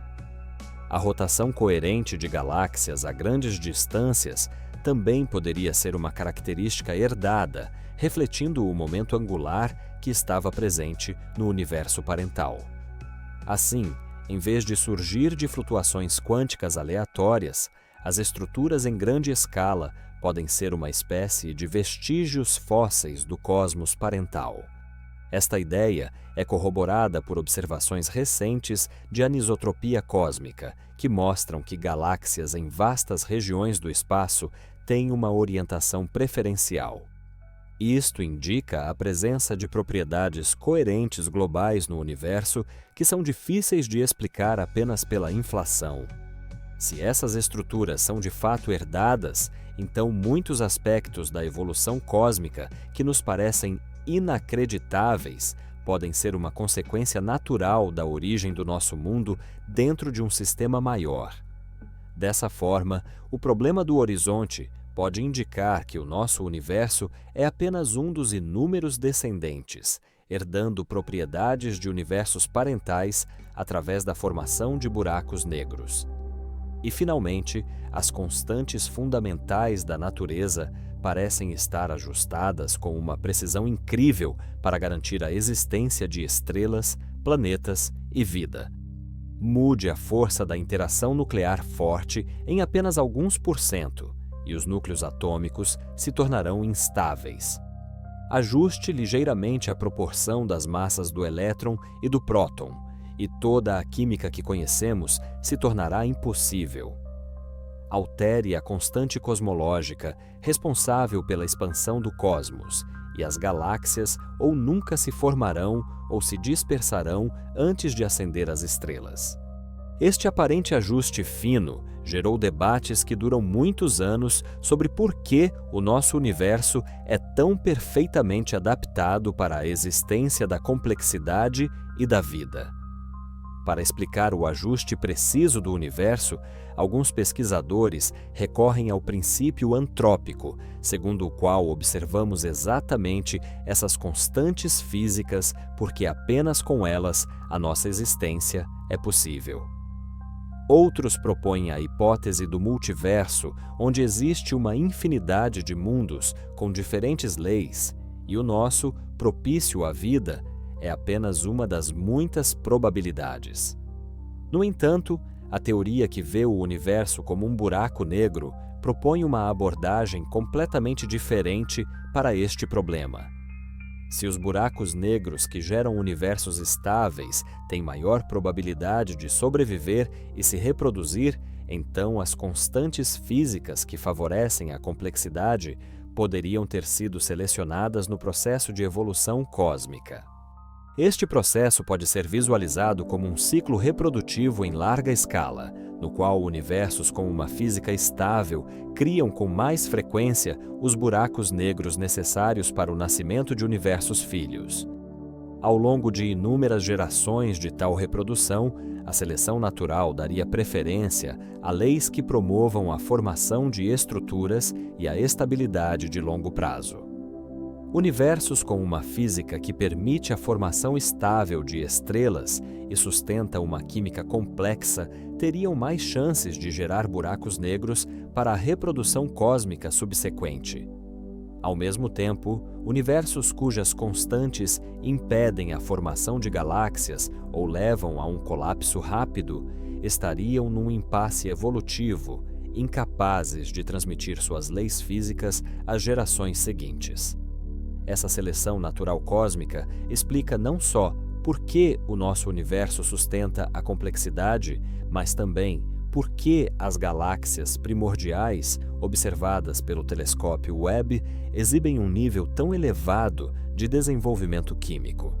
A rotação coerente de galáxias a grandes distâncias também poderia ser uma característica herdada, refletindo o momento angular que estava presente no universo parental. Assim, em vez de surgir de flutuações quânticas aleatórias, as estruturas em grande escala podem ser uma espécie de vestígios fósseis do cosmos parental. Esta ideia é corroborada por observações recentes de anisotropia cósmica, que mostram que galáxias em vastas regiões do espaço têm uma orientação preferencial. Isto indica a presença de propriedades coerentes globais no universo que são difíceis de explicar apenas pela inflação. Se essas estruturas são de fato herdadas, então muitos aspectos da evolução cósmica que nos parecem inacreditáveis podem ser uma consequência natural da origem do nosso mundo dentro de um sistema maior. Dessa forma, o problema do horizonte pode indicar que o nosso universo é apenas um dos inúmeros descendentes, herdando propriedades de universos parentais através da formação de buracos negros. E, finalmente, as constantes fundamentais da natureza parecem estar ajustadas com uma precisão incrível para garantir a existência de estrelas, planetas e vida. Mude a força da interação nuclear forte em apenas alguns % e os núcleos atômicos se tornarão instáveis. Ajuste ligeiramente a proporção das massas do elétron e do próton, e toda a química que conhecemos se tornará impossível. Altere a constante cosmológica responsável pela expansão do cosmos, e as galáxias ou nunca se formarão ou se dispersarão antes de acender as estrelas. Este aparente ajuste fino gerou debates que duram muitos anos sobre por que o nosso universo é tão perfeitamente adaptado para a existência da complexidade e da vida. Para explicar o ajuste preciso do universo, alguns pesquisadores recorrem ao princípio antrópico, segundo o qual observamos exatamente essas constantes físicas porque apenas com elas a nossa existência é possível. Outros propõem a hipótese do multiverso, onde existe uma infinidade de mundos com diferentes leis, e o nosso, propício à vida, é apenas uma das muitas probabilidades. No entanto, a teoria que vê o universo como um buraco negro propõe uma abordagem completamente diferente para este problema. Se os buracos negros que geram universos estáveis têm maior probabilidade de sobreviver e se reproduzir, então as constantes físicas que favorecem a complexidade poderiam ter sido selecionadas no processo de evolução cósmica. Este processo pode ser visualizado como um ciclo reprodutivo em larga escala, no qual universos com uma física estável criam com mais frequência os buracos negros necessários para o nascimento de universos filhos. Ao longo de inúmeras gerações de tal reprodução, a seleção natural daria preferência a leis que promovam a formação de estruturas e a estabilidade de longo prazo. Universos com uma física que permite a formação estável de estrelas e sustenta uma química complexa teriam mais chances de gerar buracos negros para a reprodução cósmica subsequente. Ao mesmo tempo, universos cujas constantes impedem a formação de galáxias ou levam a um colapso rápido estariam num impasse evolutivo, incapazes de transmitir suas leis físicas às gerações seguintes. Essa seleção natural cósmica explica não só por que o nosso universo sustenta a complexidade, mas também por que as galáxias primordiais, observadas pelo telescópio Webb, exibem um nível tão elevado de desenvolvimento químico.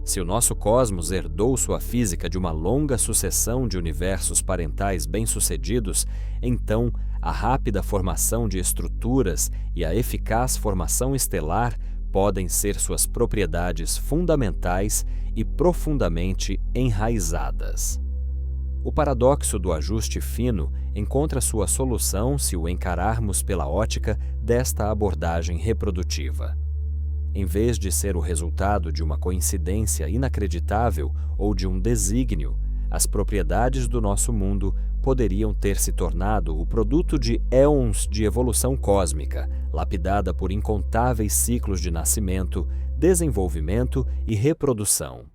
Se o nosso cosmos herdou sua física de uma longa sucessão de universos parentais bem-sucedidos, então a rápida formação de estruturas e a eficaz formação estelar podem ser suas propriedades fundamentais e profundamente enraizadas. O paradoxo do ajuste fino encontra sua solução se o encararmos pela ótica desta abordagem reprodutiva. Em vez de ser o resultado de uma coincidência inacreditável ou de um desígnio, as propriedades do nosso mundo poderiam ter se tornado o produto de éons de evolução cósmica, lapidada por incontáveis ciclos de nascimento, desenvolvimento e reprodução.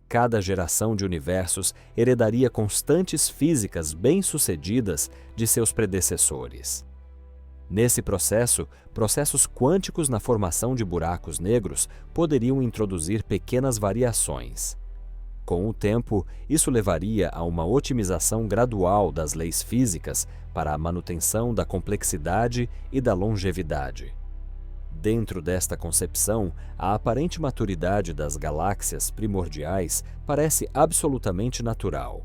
Cada geração de universos heredaria constantes físicas bem-sucedidas de seus predecessores. Nesse processo, processos quânticos na formação de buracos negros poderiam introduzir pequenas variações. Com o tempo, isso levaria a uma otimização gradual das leis físicas para a manutenção da complexidade e da longevidade. Dentro desta concepção, a aparente maturidade das galáxias primordiais parece absolutamente natural.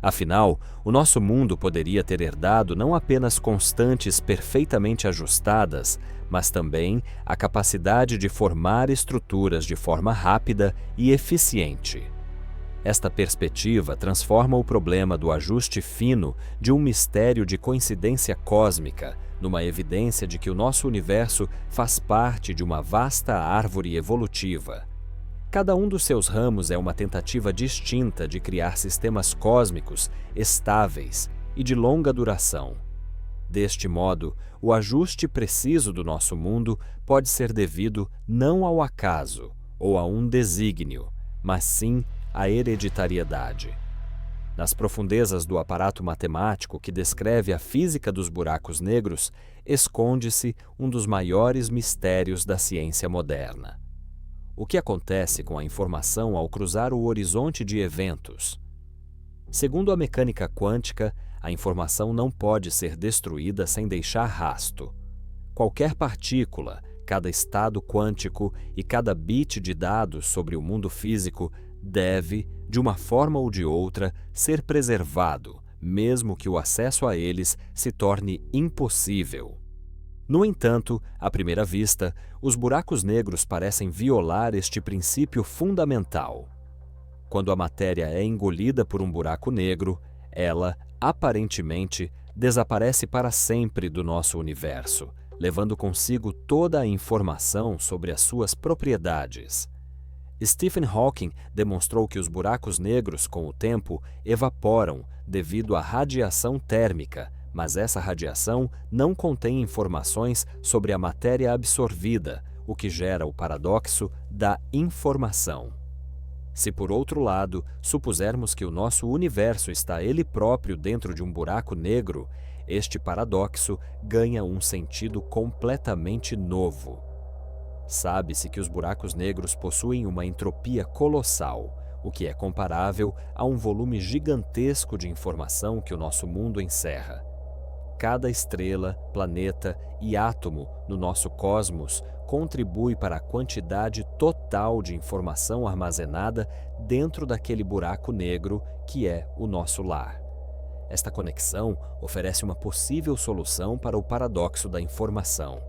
Afinal, o nosso mundo poderia ter herdado não apenas constantes perfeitamente ajustadas, mas também a capacidade de formar estruturas de forma rápida e eficiente. Esta perspectiva transforma o problema do ajuste fino de um mistério de coincidência cósmica numa evidência de que o nosso universo faz parte de uma vasta árvore evolutiva. Cada um dos seus ramos é uma tentativa distinta de criar sistemas cósmicos estáveis e de longa duração. Deste modo, o ajuste preciso do nosso mundo pode ser devido não ao acaso ou a um desígnio, mas sim à hereditariedade. Nas profundezas do aparato matemático que descreve a física dos buracos negros, esconde-se um dos maiores mistérios da ciência moderna. o que acontece com a informação ao cruzar o horizonte de eventos? Segundo a mecânica quântica, a informação não pode ser destruída sem deixar rasto. Qualquer partícula, cada estado quântico e cada bit de dados sobre o mundo físico deve, de uma forma ou de outra, ser preservado, mesmo que o acesso a eles se torne impossível. No entanto, à primeira vista, os buracos negros parecem violar este princípio fundamental. Quando a matéria é engolida por um buraco negro, ela, aparentemente, desaparece para sempre do nosso universo, levando consigo toda a informação sobre as suas propriedades. Stephen Hawking demonstrou que os buracos negros, com o tempo, evaporam devido à radiação térmica, mas essa radiação não contém informações sobre a matéria absorvida, o que gera o paradoxo da informação. Se, por outro lado, supusermos que o nosso universo está ele próprio dentro de um buraco negro, este paradoxo ganha um sentido completamente novo. Sabe-se que os buracos negros possuem uma entropia colossal, o que é comparável a um volume gigantesco de informação que o nosso mundo encerra. Cada estrela, planeta e átomo no nosso cosmos contribui para a quantidade total de informação armazenada dentro daquele buraco negro que é o nosso lar. Esta conexão oferece uma possível solução para o paradoxo da informação.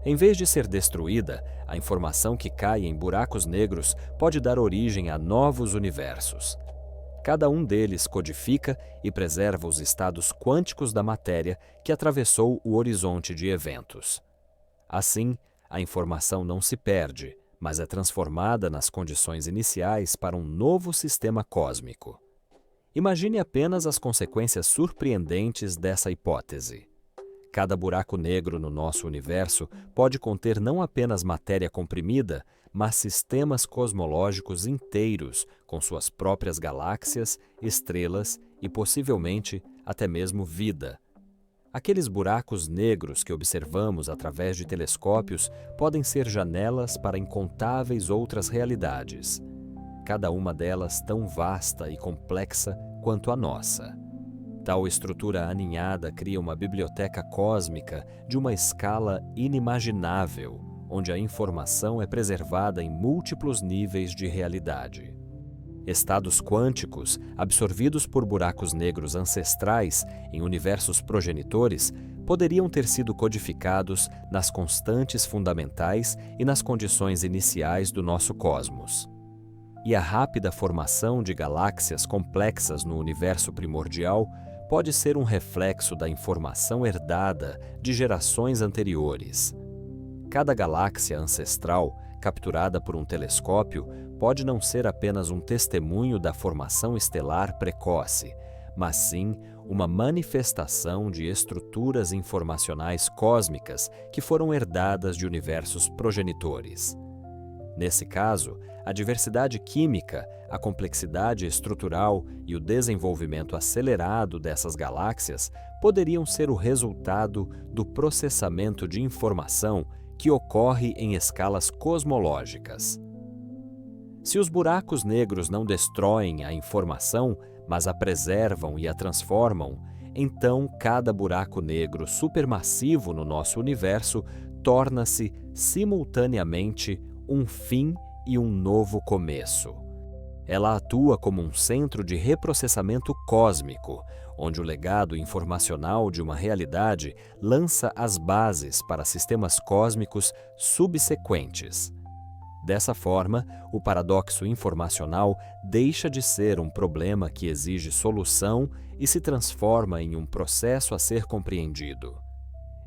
Em vez de ser destruída, a informação que cai em buracos negros pode dar origem a novos universos. Cada um deles codifica e preserva os estados quânticos da matéria que atravessou o horizonte de eventos. Assim, a informação não se perde, mas é transformada nas condições iniciais para um novo sistema cósmico. Imagine apenas as consequências surpreendentes dessa hipótese. Cada buraco negro no nosso universo pode conter não apenas matéria comprimida, mas sistemas cosmológicos inteiros, com suas próprias galáxias, estrelas e, possivelmente, até mesmo vida. Aqueles buracos negros que observamos através de telescópios podem ser janelas para incontáveis outras realidades, cada uma delas tão vasta e complexa quanto a nossa. Tal estrutura aninhada cria uma biblioteca cósmica de uma escala inimaginável, onde a informação é preservada em múltiplos níveis de realidade. Estados quânticos, absorvidos por buracos negros ancestrais em universos progenitores, poderiam ter sido codificados nas constantes fundamentais e nas condições iniciais do nosso cosmos. E a rápida formação de galáxias complexas no universo primordial pode ser um reflexo da informação herdada de gerações anteriores. Cada galáxia ancestral, capturada por um telescópio, pode não ser apenas um testemunho da formação estelar precoce, mas sim uma manifestação de estruturas informacionais cósmicas que foram herdadas de universos progenitores. Nesse caso, a diversidade química, a complexidade estrutural e o desenvolvimento acelerado dessas galáxias poderiam ser o resultado do processamento de informação que ocorre em escalas cosmológicas. Se os buracos negros não destroem a informação, mas a preservam e a transformam, então cada buraco negro supermassivo no nosso universo torna-se simultaneamente um fim e um novo começo. Ela atua como um centro de reprocessamento cósmico, onde o legado informacional de uma realidade lança as bases para sistemas cósmicos subsequentes. Dessa forma, o paradoxo informacional deixa de ser um problema que exige solução e se transforma em um processo a ser compreendido.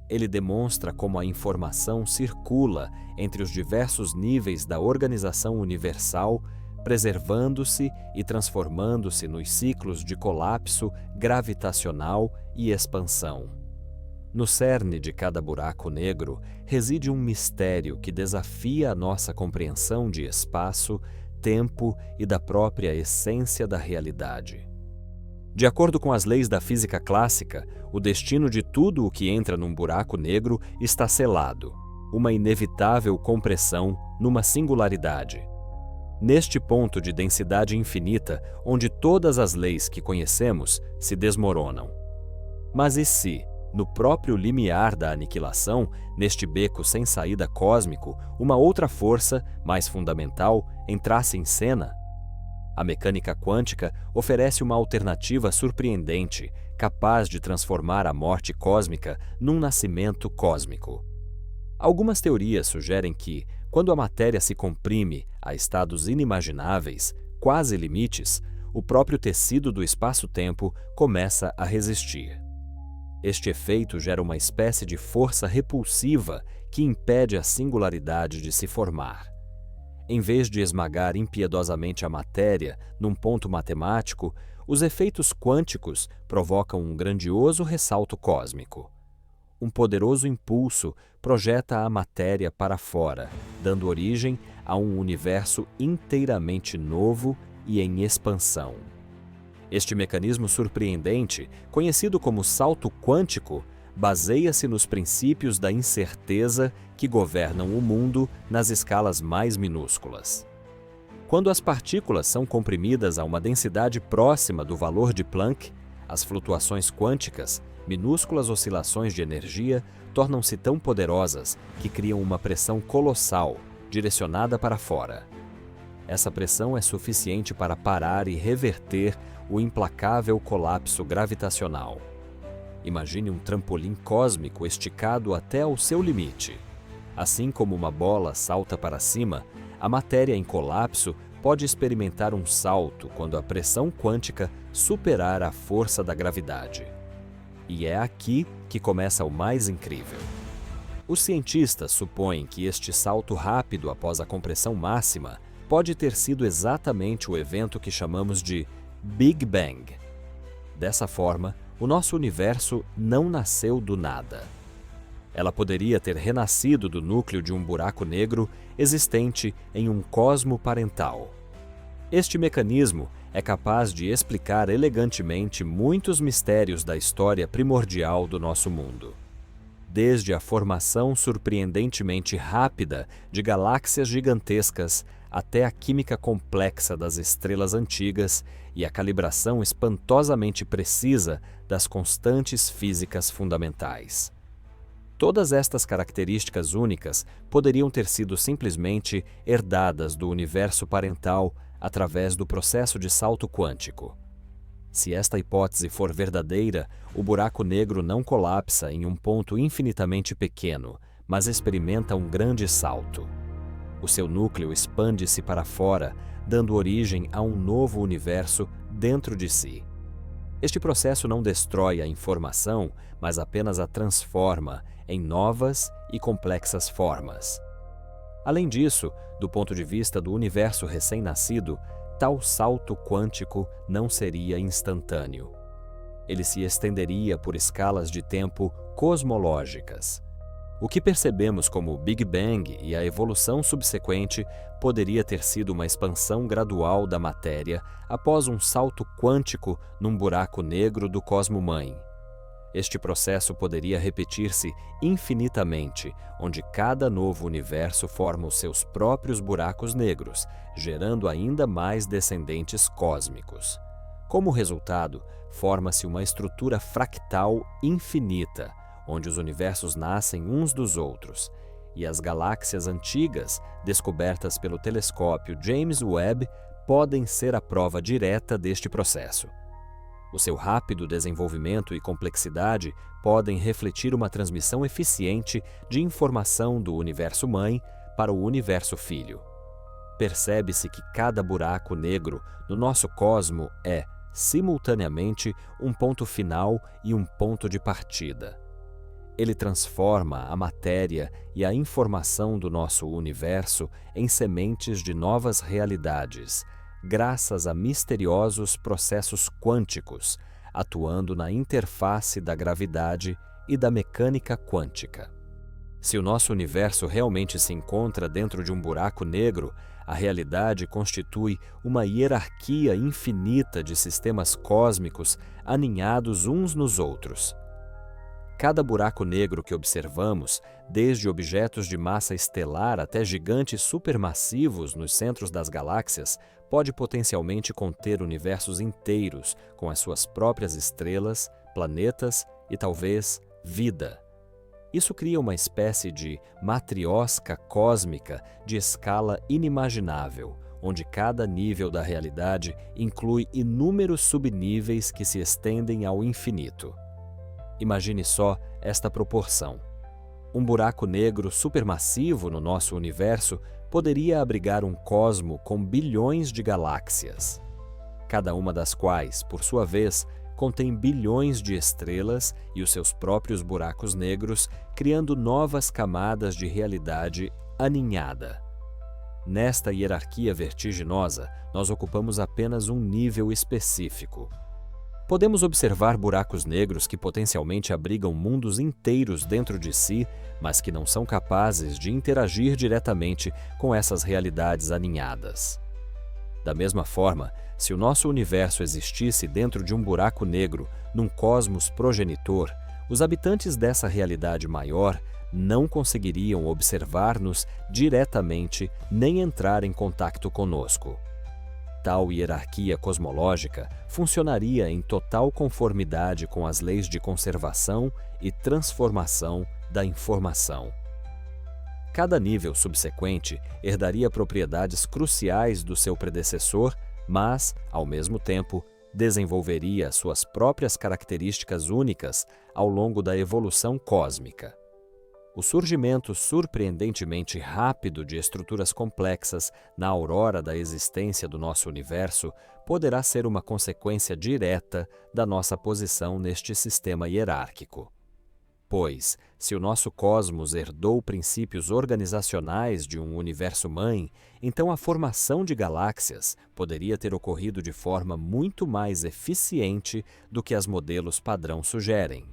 Ele demonstra como a informação circula entre os diversos níveis da organização universal, preservando-se e transformando-se nos ciclos de colapso gravitacional e expansão. No cerne de cada buraco negro reside um mistério que desafia a nossa compreensão de espaço, tempo e da própria essência da realidade. De acordo com as leis da física clássica, o destino de tudo o que entra num buraco negro está selado. uma inevitável compressão numa singularidade. Neste ponto de densidade infinita, onde todas as leis que conhecemos se desmoronam. Mas e se, no próprio limiar da aniquilação, neste beco sem saída cósmico, uma outra força, mais fundamental, entrasse em cena? A mecânica quântica oferece uma alternativa surpreendente, capaz de transformar a morte cósmica num nascimento cósmico. Algumas teorias sugerem que, quando a matéria se comprime a estados inimagináveis, quase limites, o próprio tecido do espaço-tempo começa a resistir. Este efeito gera uma espécie de força repulsiva que impede a singularidade de se formar. Em vez de esmagar impiedosamente a matéria num ponto matemático, os efeitos quânticos provocam um grandioso ressalto cósmico. Um poderoso impulso projeta a matéria para fora, dando origem a um universo inteiramente novo e em expansão. Este mecanismo surpreendente, conhecido como salto quântico, baseia-se nos princípios da incerteza que governam o mundo nas escalas mais minúsculas. Quando as partículas são comprimidas a uma densidade próxima do valor de Planck, as flutuações quânticas, minúsculas oscilações de energia, tornam-se tão poderosas que criam uma pressão colossal, direcionada para fora. Essa pressão é suficiente para parar e reverter o implacável colapso gravitacional. Imagine um trampolim cósmico esticado até ao seu limite. Assim como uma bola salta para cima, a matéria em colapso pode experimentar um salto quando a pressão quântica superar a força da gravidade. E é aqui que começa o mais incrível. Os cientistas supõem que este salto rápido após a compressão máxima pode ter sido exatamente o evento que chamamos de Big Bang. Dessa forma, o nosso universo não nasceu do nada. Ela poderia ter renascido do núcleo de um buraco negro existente em um cosmo parental. Este mecanismo é capaz de explicar elegantemente muitos mistérios da história primordial do nosso mundo. Desde a formação surpreendentemente rápida de galáxias gigantescas até a química complexa das estrelas antigas e a calibração espantosamente precisa das constantes físicas fundamentais. Todas estas características únicas poderiam ter sido simplesmente herdadas do universo parental através do processo de salto quântico. Se esta hipótese for verdadeira, o buraco negro não colapsa em um ponto infinitamente pequeno, mas experimenta um grande salto. O seu núcleo expande-se para fora, dando origem a um novo universo dentro de si. Este processo não destrói a informação, mas apenas a transforma em novas e complexas formas. Além disso, do ponto de vista do universo recém-nascido, tal salto quântico não seria instantâneo. Ele se estenderia por escalas de tempo cosmológicas. O que percebemos como Big Bang e a evolução subsequente poderia ter sido uma expansão gradual da matéria após um salto quântico num buraco negro do cosmo-mãe. Este processo poderia repetir-se infinitamente, onde cada novo universo forma os seus próprios buracos negros, gerando ainda mais descendentes cósmicos. Como resultado, forma-se uma estrutura fractal infinita, onde os universos nascem uns dos outros, e as galáxias antigas, descobertas pelo telescópio James Webb, podem ser a prova direta deste processo. O seu rápido desenvolvimento e complexidade podem refletir uma transmissão eficiente de informação do universo-mãe para o universo-filho. Percebe-se que cada buraco negro no nosso cosmo é, simultaneamente, um ponto final e um ponto de partida. Ele transforma a matéria e a informação do nosso universo em sementes de novas realidades, graças a misteriosos processos quânticos, atuando na interface da gravidade e da mecânica quântica. Se o nosso universo realmente se encontra dentro de um buraco negro, a realidade constitui uma hierarquia infinita de sistemas cósmicos aninhados uns nos outros. Cada buraco negro que observamos, desde objetos de massa estelar até gigantes supermassivos nos centros das galáxias, pode potencialmente conter universos inteiros com as suas próprias estrelas, planetas e talvez vida. Isso cria uma espécie de matriosca cósmica de escala inimaginável, onde cada nível da realidade inclui inúmeros subníveis que se estendem ao infinito. Imagine só esta proporção. Um buraco negro supermassivo no nosso universo poderia abrigar um cosmo com bilhões de galáxias, cada uma das quais, por sua vez, contém bilhões de estrelas e os seus próprios buracos negros, criando novas camadas de realidade aninhada. Nesta hierarquia vertiginosa, nós ocupamos apenas um nível específico. Podemos observar buracos negros que potencialmente abrigam mundos inteiros dentro de si, mas que não são capazes de interagir diretamente com essas realidades aninhadas. Da mesma forma, se o nosso universo existisse dentro de um buraco negro, num cosmos progenitor, os habitantes dessa realidade maior não conseguiriam observar-nos diretamente nem entrar em contato conosco. Tal hierarquia cosmológica funcionaria em total conformidade com as leis de conservação e transformação da informação. Cada nível subsequente herdaria propriedades cruciais do seu predecessor, mas, ao mesmo tempo, desenvolveria suas próprias características únicas ao longo da evolução cósmica. O surgimento surpreendentemente rápido de estruturas complexas na aurora da existência do nosso universo poderá ser uma consequência direta da nossa posição neste sistema hierárquico. Pois, se o nosso cosmos herdou princípios organizacionais de um universo-mãe, então a formação de galáxias poderia ter ocorrido de forma muito mais eficiente do que as modelos padrão sugerem.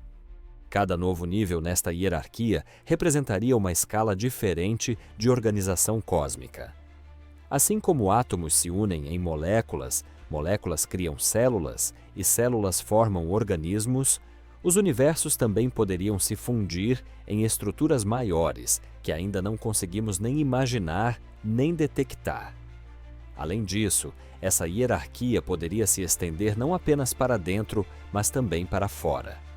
Cada novo nível nesta hierarquia representaria uma escala diferente de organização cósmica. Assim como átomos se unem em moléculas, moléculas criam células e células formam organismos, os universos também poderiam se fundir em estruturas maiores que ainda não conseguimos nem imaginar nem detectar. Além disso, essa hierarquia poderia se estender não apenas para dentro, mas também para fora.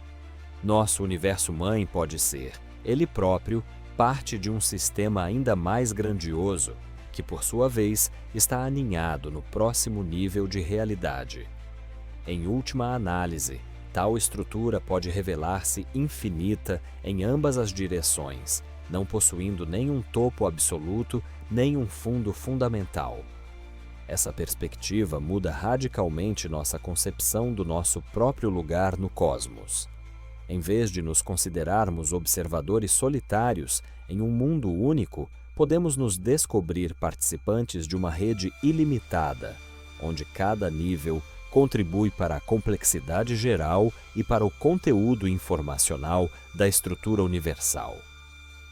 Nosso universo-mãe pode ser, ele próprio, parte de um sistema ainda mais grandioso, que por sua vez está aninhado no próximo nível de realidade. Em última análise, tal estrutura pode revelar-se infinita em ambas as direções, não possuindo nenhum topo absoluto nem um fundo fundamental. Essa perspectiva muda radicalmente nossa concepção do nosso próprio lugar no cosmos. Em vez de nos considerarmos observadores solitários em um mundo único, podemos nos descobrir participantes de uma rede ilimitada, onde cada nível contribui para a complexidade geral e para o conteúdo informacional da estrutura universal.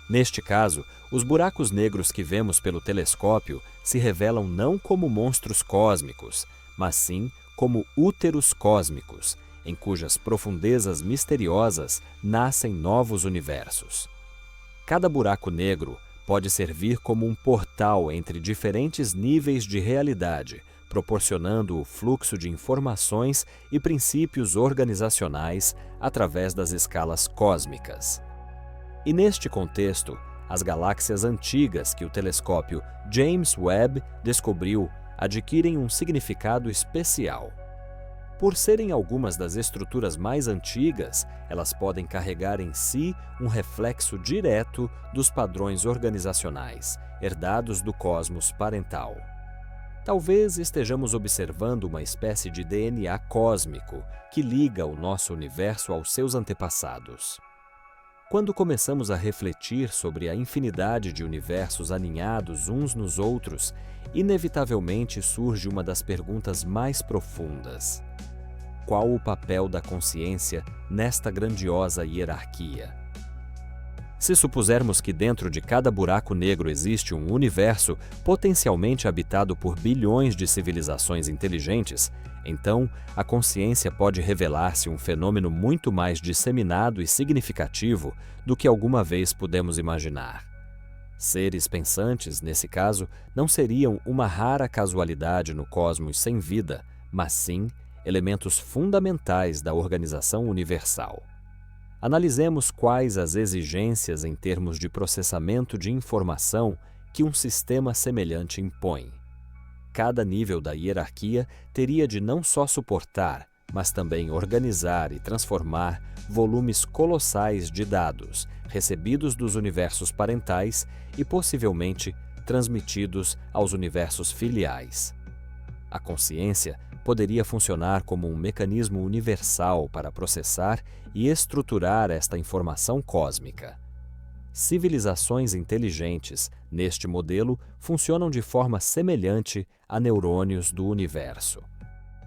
Neste caso, os buracos negros que vemos pelo telescópio se revelam não como monstros cósmicos, mas sim como úteros cósmicos, em cujas profundezas misteriosas nascem novos universos. Cada buraco negro pode servir como um portal entre diferentes níveis de realidade, proporcionando o fluxo de informações e princípios organizacionais através das escalas cósmicas. E neste contexto, as galáxias antigas que o telescópio James Webb descobriu adquirem um significado especial. Por serem algumas das estruturas mais antigas, elas podem carregar em si um reflexo direto dos padrões organizacionais, herdados do cosmos parental. Talvez estejamos observando uma espécie de DNA cósmico que liga o nosso universo aos seus antepassados. Quando começamos a refletir sobre a infinidade de universos aninhados uns nos outros, inevitavelmente surge uma das perguntas mais profundas. Qual o papel da consciência nesta grandiosa hierarquia? Se supusermos que dentro de cada buraco negro existe um universo potencialmente habitado por bilhões de civilizações inteligentes, então a consciência pode revelar-se um fenômeno muito mais disseminado e significativo do que alguma vez pudemos imaginar. Seres pensantes, nesse caso, não seriam uma rara casualidade no cosmos sem vida, mas sim elementos fundamentais da organização universal. Analisemos quais as exigências em termos de processamento de informação que um sistema semelhante impõe. Cada nível da hierarquia teria de não só suportar, mas também organizar e transformar volumes colossais de dados recebidos dos universos parentais e possivelmente transmitidos aos universos filiais. A consciência poderia funcionar como um mecanismo universal para processar e estruturar esta informação cósmica. Civilizações inteligentes, neste modelo, funcionam de forma semelhante a neurônios do universo.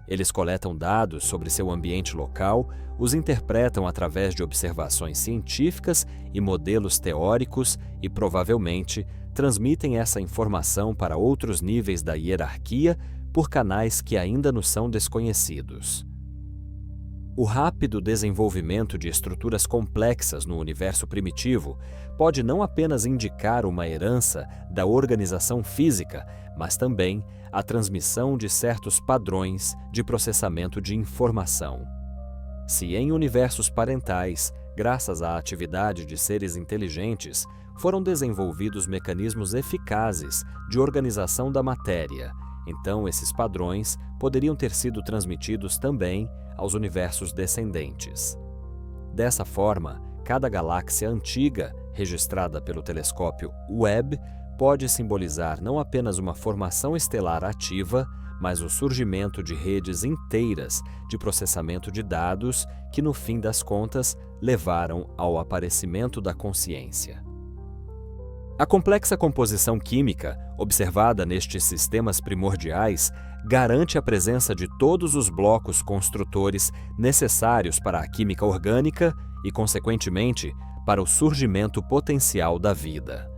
Eles coletam dados sobre seu ambiente local, os interpretam através de observações científicas e modelos teóricos e, provavelmente, transmitem essa informação para outros níveis da hierarquia por canais que ainda nos são desconhecidos. O rápido desenvolvimento de estruturas complexas no universo primitivo pode não apenas indicar uma herança da organização física, mas também a transmissão de certos padrões de processamento de informação. Se em universos parentais, graças à atividade de seres inteligentes, foram desenvolvidos mecanismos eficazes de organização da matéria, então esses padrões poderiam ter sido transmitidos também aos universos descendentes. Dessa forma, cada galáxia antiga, registrada pelo telescópio Webb, pode simbolizar não apenas uma formação estelar ativa, mas o surgimento de redes inteiras de processamento de dados que, no fim das contas, levaram ao aparecimento da consciência. A complexa composição química, observada nestes sistemas primordiais, garante a presença de todos os blocos construtores necessários para a química orgânica e, consequentemente, para o surgimento potencial da vida.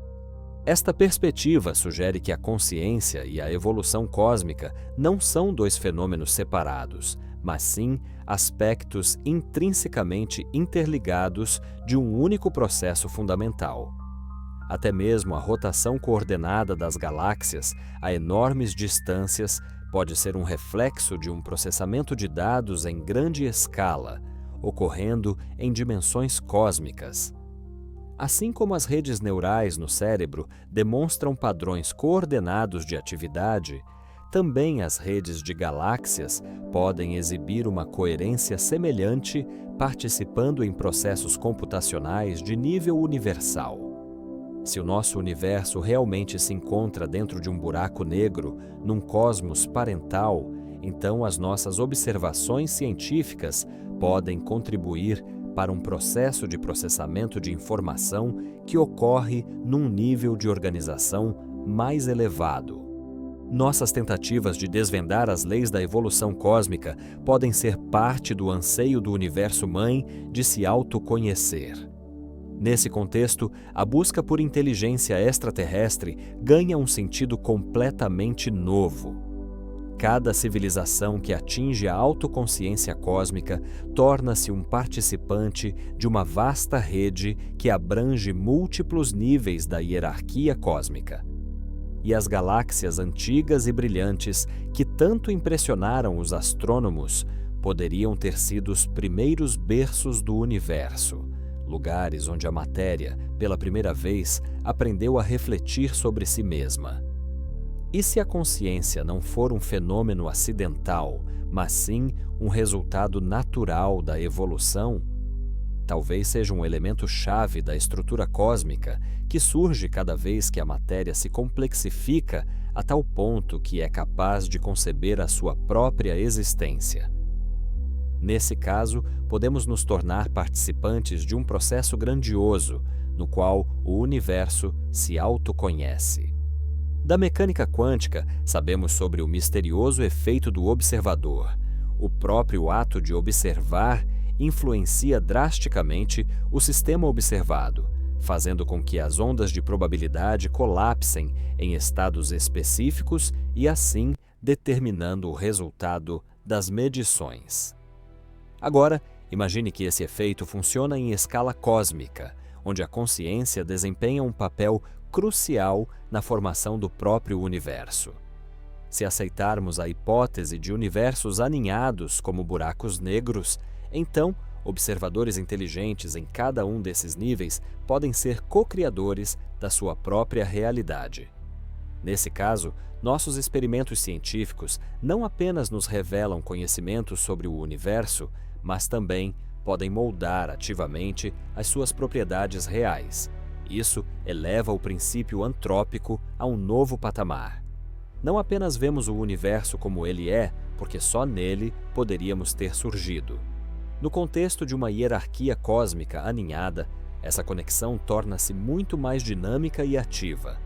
Esta perspectiva sugere que a consciência e a evolução cósmica não são dois fenômenos separados, mas sim aspectos intrinsecamente interligados de um único processo fundamental. Até mesmo a rotação coordenada das galáxias a enormes distâncias pode ser um reflexo de um processamento de dados em grande escala, ocorrendo em dimensões cósmicas. Assim como as redes neurais no cérebro demonstram padrões coordenados de atividade, também as redes de galáxias podem exibir uma coerência semelhante, participando em processos computacionais de nível universal. Se o nosso universo realmente se encontra dentro de um buraco negro, num cosmos parental, então as nossas observações científicas podem contribuir para um processo de processamento de informação que ocorre num nível de organização mais elevado. Nossas tentativas de desvendar as leis da evolução cósmica podem ser parte do anseio do universo-mãe de se autoconhecer. Nesse contexto, a busca por inteligência extraterrestre ganha um sentido completamente novo. Cada civilização que atinge a autoconsciência cósmica torna-se um participante de uma vasta rede que abrange múltiplos níveis da hierarquia cósmica. E as galáxias antigas e brilhantes que tanto impressionaram os astrônomos poderiam ter sido os primeiros berços do universo, lugares onde a matéria, pela primeira vez, aprendeu a refletir sobre si mesma. E se a consciência não for um fenômeno acidental, mas sim um resultado natural da evolução, talvez seja um elemento-chave da estrutura cósmica que surge cada vez que a matéria se complexifica a tal ponto que é capaz de conceber a sua própria existência. Nesse caso, podemos nos tornar participantes de um processo grandioso, no qual o universo se autoconhece. Da mecânica quântica, sabemos sobre o misterioso efeito do observador. O próprio ato de observar influencia drasticamente o sistema observado, fazendo com que as ondas de probabilidade colapsem em estados específicos e, assim, determinando o resultado das medições. Agora, imagine que esse efeito funciona em escala cósmica, onde a consciência desempenha um papel crucial na formação do próprio universo. Se aceitarmos a hipótese de universos aninhados como buracos negros, então observadores inteligentes em cada um desses níveis podem ser co-criadores da sua própria realidade. Nesse caso, nossos experimentos científicos não apenas nos revelam conhecimentos sobre o universo, mas também podem moldar ativamente as suas propriedades reais. Isso eleva o princípio antrópico a um novo patamar. Não apenas vemos o universo como ele é, porque só nele poderíamos ter surgido. No contexto de uma hierarquia cósmica aninhada, essa conexão torna-se muito mais dinâmica e ativa.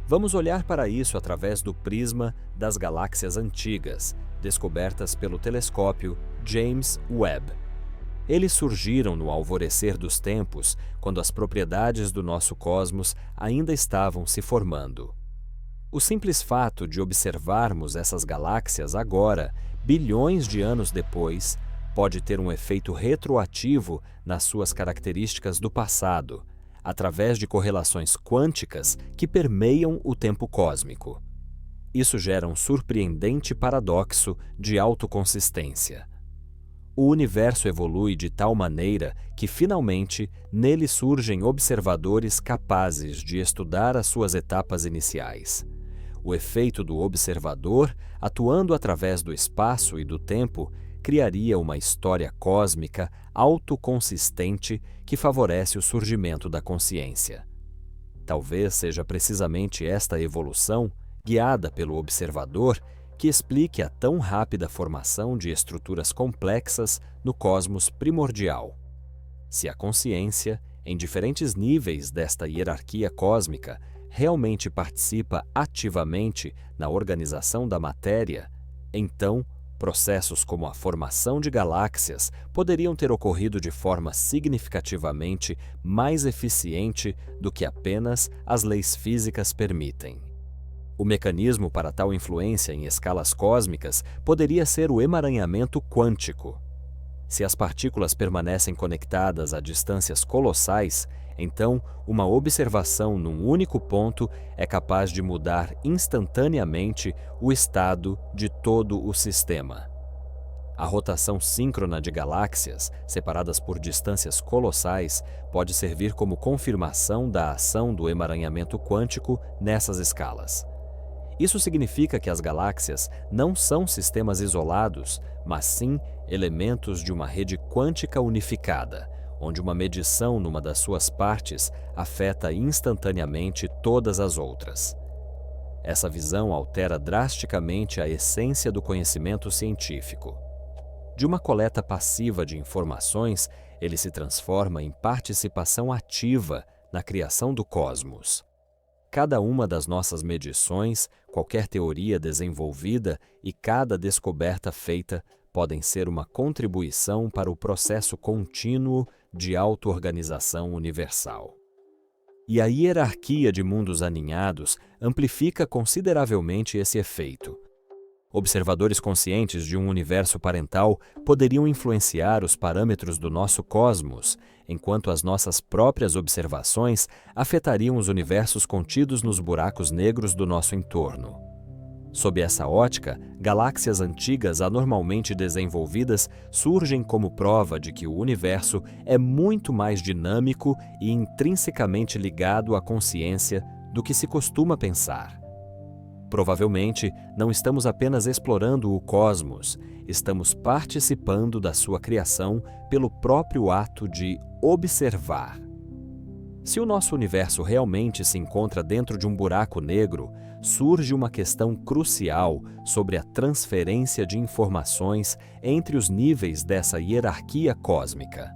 Vamos olhar para isso através do prisma das galáxias antigas, descobertas pelo telescópio James Webb. Eles surgiram no alvorecer dos tempos, quando as propriedades do nosso cosmos ainda estavam se formando. O simples fato de observarmos essas galáxias agora, bilhões de anos depois, pode ter um efeito retroativo nas suas características do passado, através de correlações quânticas que permeiam o tempo cósmico. Isso gera um surpreendente paradoxo de autoconsistência. O universo evolui de tal maneira que, finalmente, nele surgem observadores capazes de estudar as suas etapas iniciais. O efeito do observador, atuando através do espaço e do tempo, criaria uma história cósmica autoconsistente que favorece o surgimento da consciência. Talvez seja precisamente esta evolução, guiada pelo observador, que explique a tão rápida formação de estruturas complexas no cosmos primordial. Se a consciência, em diferentes níveis desta hierarquia cósmica, realmente participa ativamente na organização da matéria, então processos como a formação de galáxias poderiam ter ocorrido de forma significativamente mais eficiente do que apenas as leis físicas permitem. O mecanismo para tal influência em escalas cósmicas poderia ser o emaranhamento quântico. Se as partículas permanecem conectadas a distâncias colossais, então uma observação num único ponto é capaz de mudar instantaneamente o estado de todo o sistema. A rotação síncrona de galáxias, separadas por distâncias colossais, pode servir como confirmação da ação do emaranhamento quântico nessas escalas. Isso significa que as galáxias não são sistemas isolados, mas sim elementos de uma rede quântica unificada, onde uma medição numa das suas partes afeta instantaneamente todas as outras. Essa visão altera drasticamente a essência do conhecimento científico. De uma coleta passiva de informações, ele se transforma em participação ativa na criação do cosmos. Cada uma das nossas medições, qualquer teoria desenvolvida e cada descoberta feita podem ser uma contribuição para o processo contínuo de auto-organização universal. E a hierarquia de mundos aninhados amplifica consideravelmente esse efeito. Observadores conscientes de um universo parental poderiam influenciar os parâmetros do nosso cosmos, enquanto as nossas próprias observações afetariam os universos contidos nos buracos negros do nosso entorno. Sob essa ótica, galáxias antigas anormalmente desenvolvidas surgem como prova de que o universo é muito mais dinâmico e intrinsecamente ligado à consciência do que se costuma pensar. Provavelmente, não estamos apenas explorando o cosmos, estamos participando da sua criação pelo próprio ato de observar. Se o nosso universo realmente se encontra dentro de um buraco negro, surge uma questão crucial sobre a transferência de informações entre os níveis dessa hierarquia cósmica.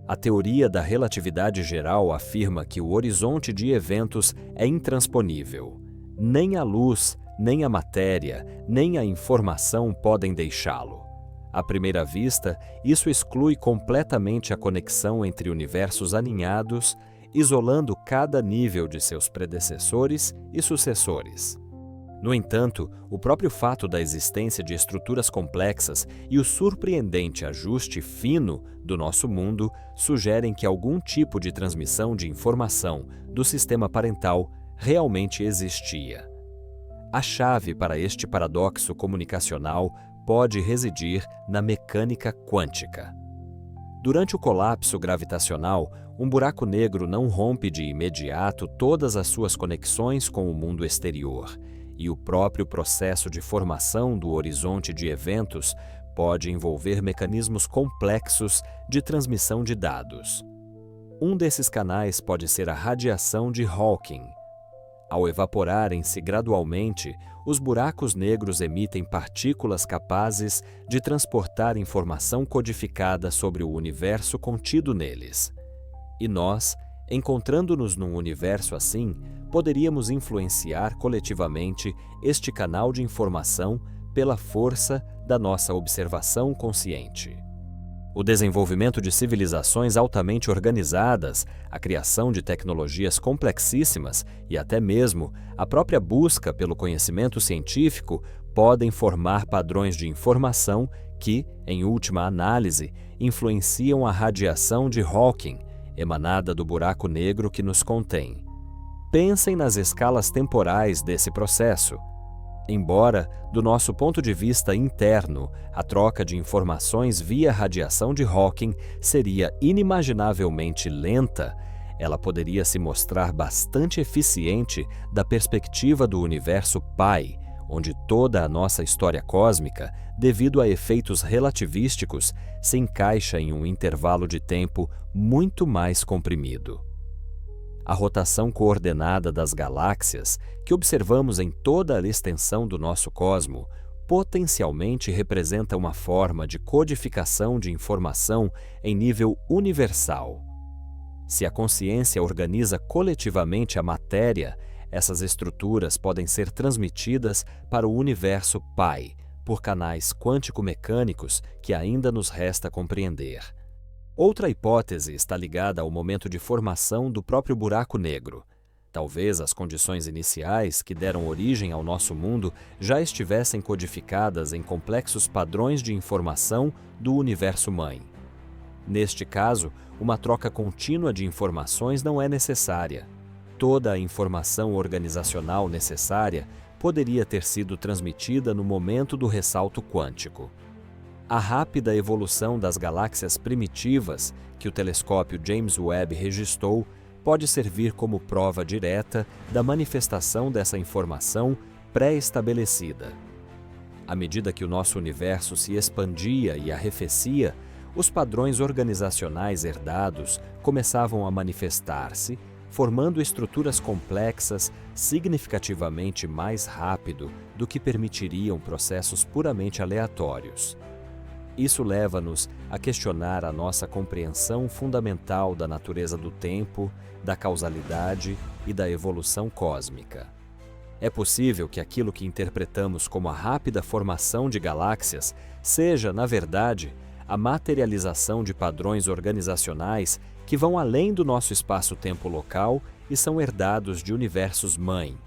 A teoria da relatividade geral afirma que o horizonte de eventos é intransponível. Nem a luz, nem a matéria, nem a informação podem deixá-lo. À primeira vista, isso exclui completamente a conexão entre universos aninhados isolando cada nível de seus predecessores e sucessores. No entanto, o próprio fato da existência de estruturas complexas e o surpreendente ajuste fino do nosso mundo sugerem que algum tipo de transmissão de informação do sistema parental realmente existia. A chave para este paradoxo comunicacional pode residir na mecânica quântica. Durante o colapso gravitacional, um buraco negro não rompe de imediato todas as suas conexões com o mundo exterior, e o próprio processo de formação do horizonte de eventos pode envolver mecanismos complexos de transmissão de dados. Um desses canais pode ser a radiação de Hawking. Ao evaporarem-se gradualmente, os buracos negros emitem partículas capazes de transportar informação codificada sobre o universo contido neles. E nós, encontrando-nos num universo assim, poderíamos influenciar coletivamente este canal de informação pela força da nossa observação consciente. O desenvolvimento de civilizações altamente organizadas, a criação de tecnologias complexíssimas e até mesmo a própria busca pelo conhecimento científico podem formar padrões de informação que, em última análise, influenciam a radiação de Hawking, emanada do buraco negro que nos contém. Pensem nas escalas temporais desse processo. Embora, do nosso ponto de vista interno, a troca de informações via radiação de Hawking seria inimaginavelmente lenta, ela poderia se mostrar bastante eficiente da perspectiva do universo Pai, onde toda a nossa história cósmica, devido a efeitos relativísticos, se encaixa em um intervalo de tempo muito mais comprimido. A rotação coordenada das galáxias, que observamos em toda a extensão do nosso cosmo, potencialmente representa uma forma de codificação de informação em nível universal. Se a consciência organiza coletivamente a matéria, essas estruturas podem ser transmitidas para o universo Pai, por canais quântico-mecânicos que ainda nos resta compreender. Outra hipótese está ligada ao momento de formação do próprio buraco negro. Talvez as condições iniciais que deram origem ao nosso mundo já estivessem codificadas em complexos padrões de informação do universo-mãe. Neste caso, uma troca contínua de informações não é necessária. Toda a informação organizacional necessária poderia ter sido transmitida no momento do ressalto quântico. A rápida evolução das galáxias primitivas que o telescópio James Webb registrou pode servir como prova direta da manifestação dessa informação pré-estabelecida. À medida que o nosso universo se expandia e arrefecia, os padrões organizacionais herdados começavam a manifestar-se, formando estruturas complexas significativamente mais rápido do que permitiriam processos puramente aleatórios. Isso leva-nos a questionar a nossa compreensão fundamental da natureza do tempo, da causalidade e da evolução cósmica. É possível que aquilo que interpretamos como a rápida formação de galáxias seja, na verdade, a materialização de padrões organizacionais que vão além do nosso espaço-tempo local e são herdados de universos-mãe.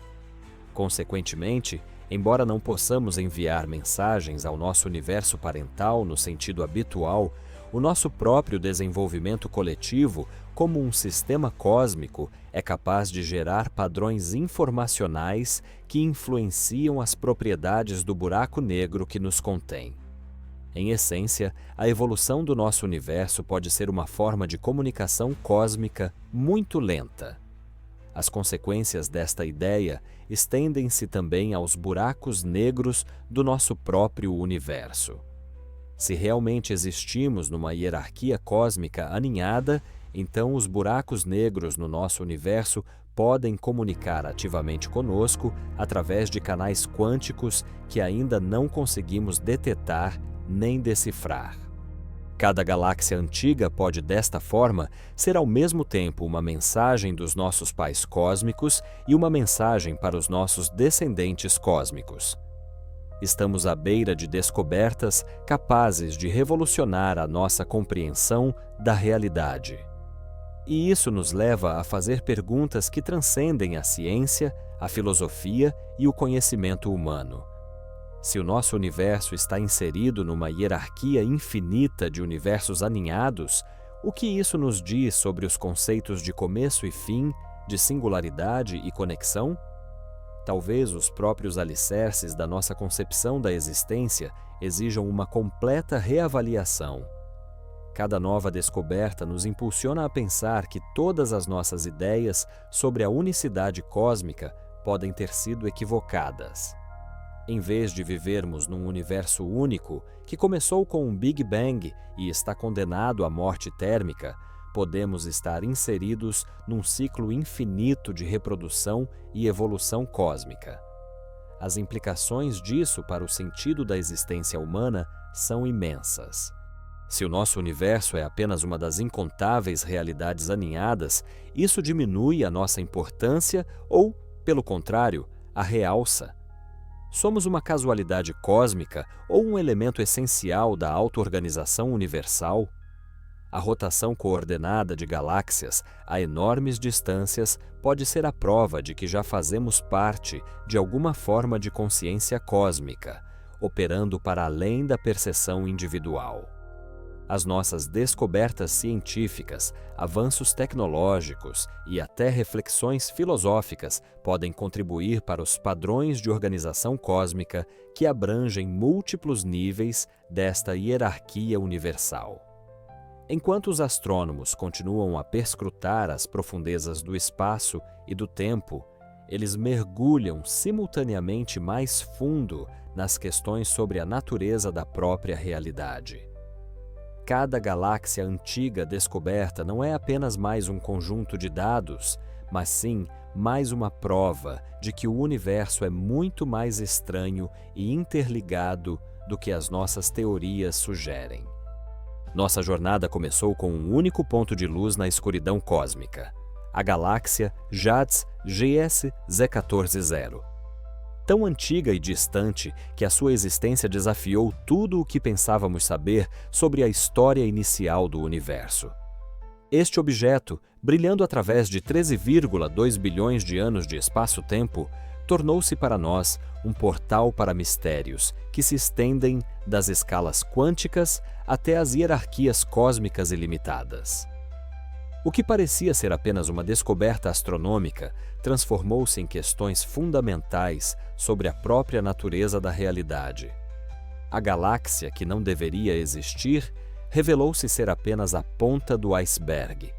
Consequentemente, embora não possamos enviar mensagens ao nosso universo parental no sentido habitual, o nosso próprio desenvolvimento coletivo, como um sistema cósmico, é capaz de gerar padrões informacionais que influenciam as propriedades do buraco negro que nos contém. Em essência, a evolução do nosso universo pode ser uma forma de comunicação cósmica muito lenta. As consequências desta ideia estendem-se também aos buracos negros do nosso próprio universo. Se realmente existimos numa hierarquia cósmica aninhada, então os buracos negros no nosso universo podem comunicar ativamente conosco através de canais quânticos que ainda não conseguimos detetar nem decifrar. Cada galáxia antiga pode, desta forma, ser ao mesmo tempo uma mensagem dos nossos pais cósmicos e uma mensagem para os nossos descendentes cósmicos. Estamos à beira de descobertas capazes de revolucionar a nossa compreensão da realidade. E isso nos leva a fazer perguntas que transcendem a ciência, a filosofia e o conhecimento humano. Se o nosso universo está inserido numa hierarquia infinita de universos aninhados, o que isso nos diz sobre os conceitos de começo e fim, de singularidade e conexão? Talvez os próprios alicerces da nossa concepção da existência exijam uma completa reavaliação. Cada nova descoberta nos impulsiona a pensar que todas as nossas ideias sobre a unicidade cósmica podem ter sido equivocadas. Em vez de vivermos num universo único, que começou com um Big Bang e está condenado à morte térmica, podemos estar inseridos num ciclo infinito de reprodução e evolução cósmica. As implicações disso para o sentido da existência humana são imensas. Se o nosso universo é apenas uma das incontáveis realidades aninhadas, isso diminui a nossa importância ou, pelo contrário, a realça. Somos uma casualidade cósmica ou um elemento essencial da auto-organização universal? A rotação coordenada de galáxias a enormes distâncias pode ser a prova de que já fazemos parte de alguma forma de consciência cósmica, operando para além da percepção individual. As nossas descobertas científicas, avanços tecnológicos e até reflexões filosóficas podem contribuir para os padrões de organização cósmica que abrangem múltiplos níveis desta hierarquia universal. Enquanto os astrônomos continuam a perscrutar as profundezas do espaço e do tempo, eles mergulham simultaneamente mais fundo nas questões sobre a natureza da própria realidade. Cada galáxia antiga descoberta não é apenas mais um conjunto de dados, mas sim mais uma prova de que o universo é muito mais estranho e interligado do que as nossas teorias sugerem. Nossa jornada começou com um único ponto de luz na escuridão cósmica, a galáxia JADS GS Z14-0. Tão antiga e distante que a sua existência desafiou tudo o que pensávamos saber sobre a história inicial do universo. Este objeto, brilhando através de 13,2 bilhões de anos de espaço-tempo, tornou-se para nós um portal para mistérios que se estendem das escalas quânticas até as hierarquias cósmicas ilimitadas. O que parecia ser apenas uma descoberta astronômica transformou-se em questões fundamentais sobre a própria natureza da realidade. A galáxia que não deveria existir revelou-se ser apenas a ponta do iceberg.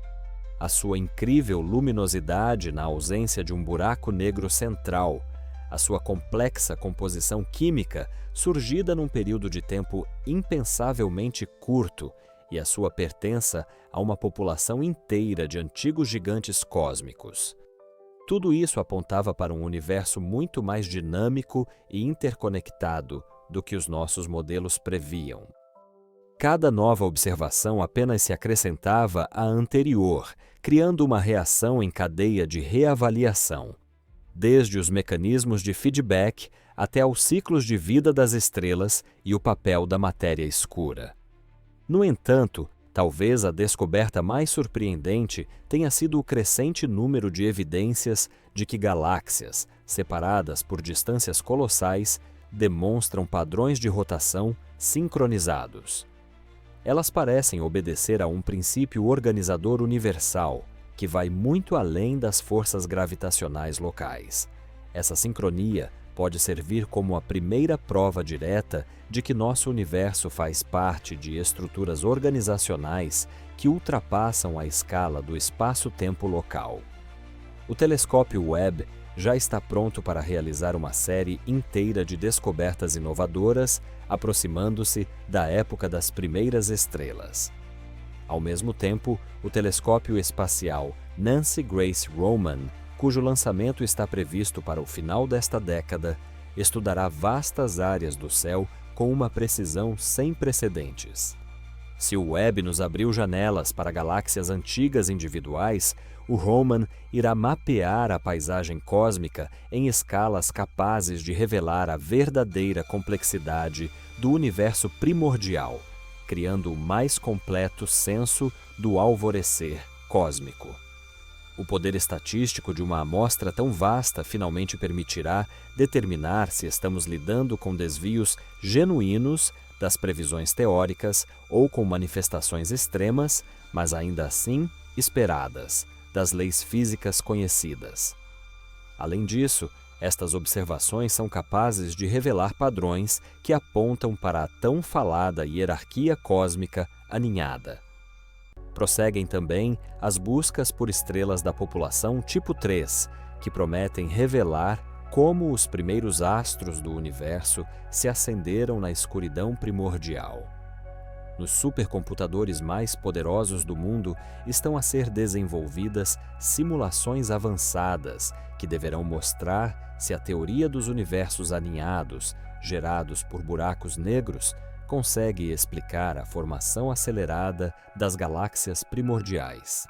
A sua incrível luminosidade na ausência de um buraco negro central, a sua complexa composição química surgida num período de tempo impensavelmente curto e a sua pertença a uma população inteira de antigos gigantes cósmicos. Tudo isso apontava para um universo muito mais dinâmico e interconectado do que os nossos modelos previam. Cada nova observação apenas se acrescentava à anterior, criando uma reação em cadeia de reavaliação, desde os mecanismos de feedback até aos ciclos de vida das estrelas e o papel da matéria escura. No entanto, talvez a descoberta mais surpreendente tenha sido o crescente número de evidências de que galáxias, separadas por distâncias colossais, demonstram padrões de rotação sincronizados. Elas parecem obedecer a um princípio organizador universal, que vai muito além das forças gravitacionais locais. Essa sincronia pode servir como a primeira prova direta de que nosso universo faz parte de estruturas organizacionais que ultrapassam a escala do espaço-tempo local. O telescópio Webb já está pronto para realizar uma série inteira de descobertas inovadoras, aproximando-se da época das primeiras estrelas. Ao mesmo tempo, o telescópio espacial Nancy Grace Roman, cujo lançamento está previsto para o final desta década, estudará vastas áreas do céu com uma precisão sem precedentes. Se o Webb nos abriu janelas para galáxias antigas individuais, o Roman irá mapear a paisagem cósmica em escalas capazes de revelar a verdadeira complexidade do universo primordial, criando o mais completo senso do alvorecer cósmico. O poder estatístico de uma amostra tão vasta finalmente permitirá determinar se estamos lidando com desvios genuínos das previsões teóricas ou com manifestações extremas, mas ainda assim esperadas, das leis físicas conhecidas. Além disso, estas observações são capazes de revelar padrões que apontam para a tão falada hierarquia cósmica aninhada. Prosseguem também as buscas por estrelas da população tipo 3, que prometem revelar como os primeiros astros do universo se acenderam na escuridão primordial. Nos supercomputadores mais poderosos do mundo estão a ser desenvolvidas simulações avançadas que deverão mostrar se a teoria dos universos aninhados, gerados por buracos negros, consegue explicar a formação acelerada das galáxias primordiais.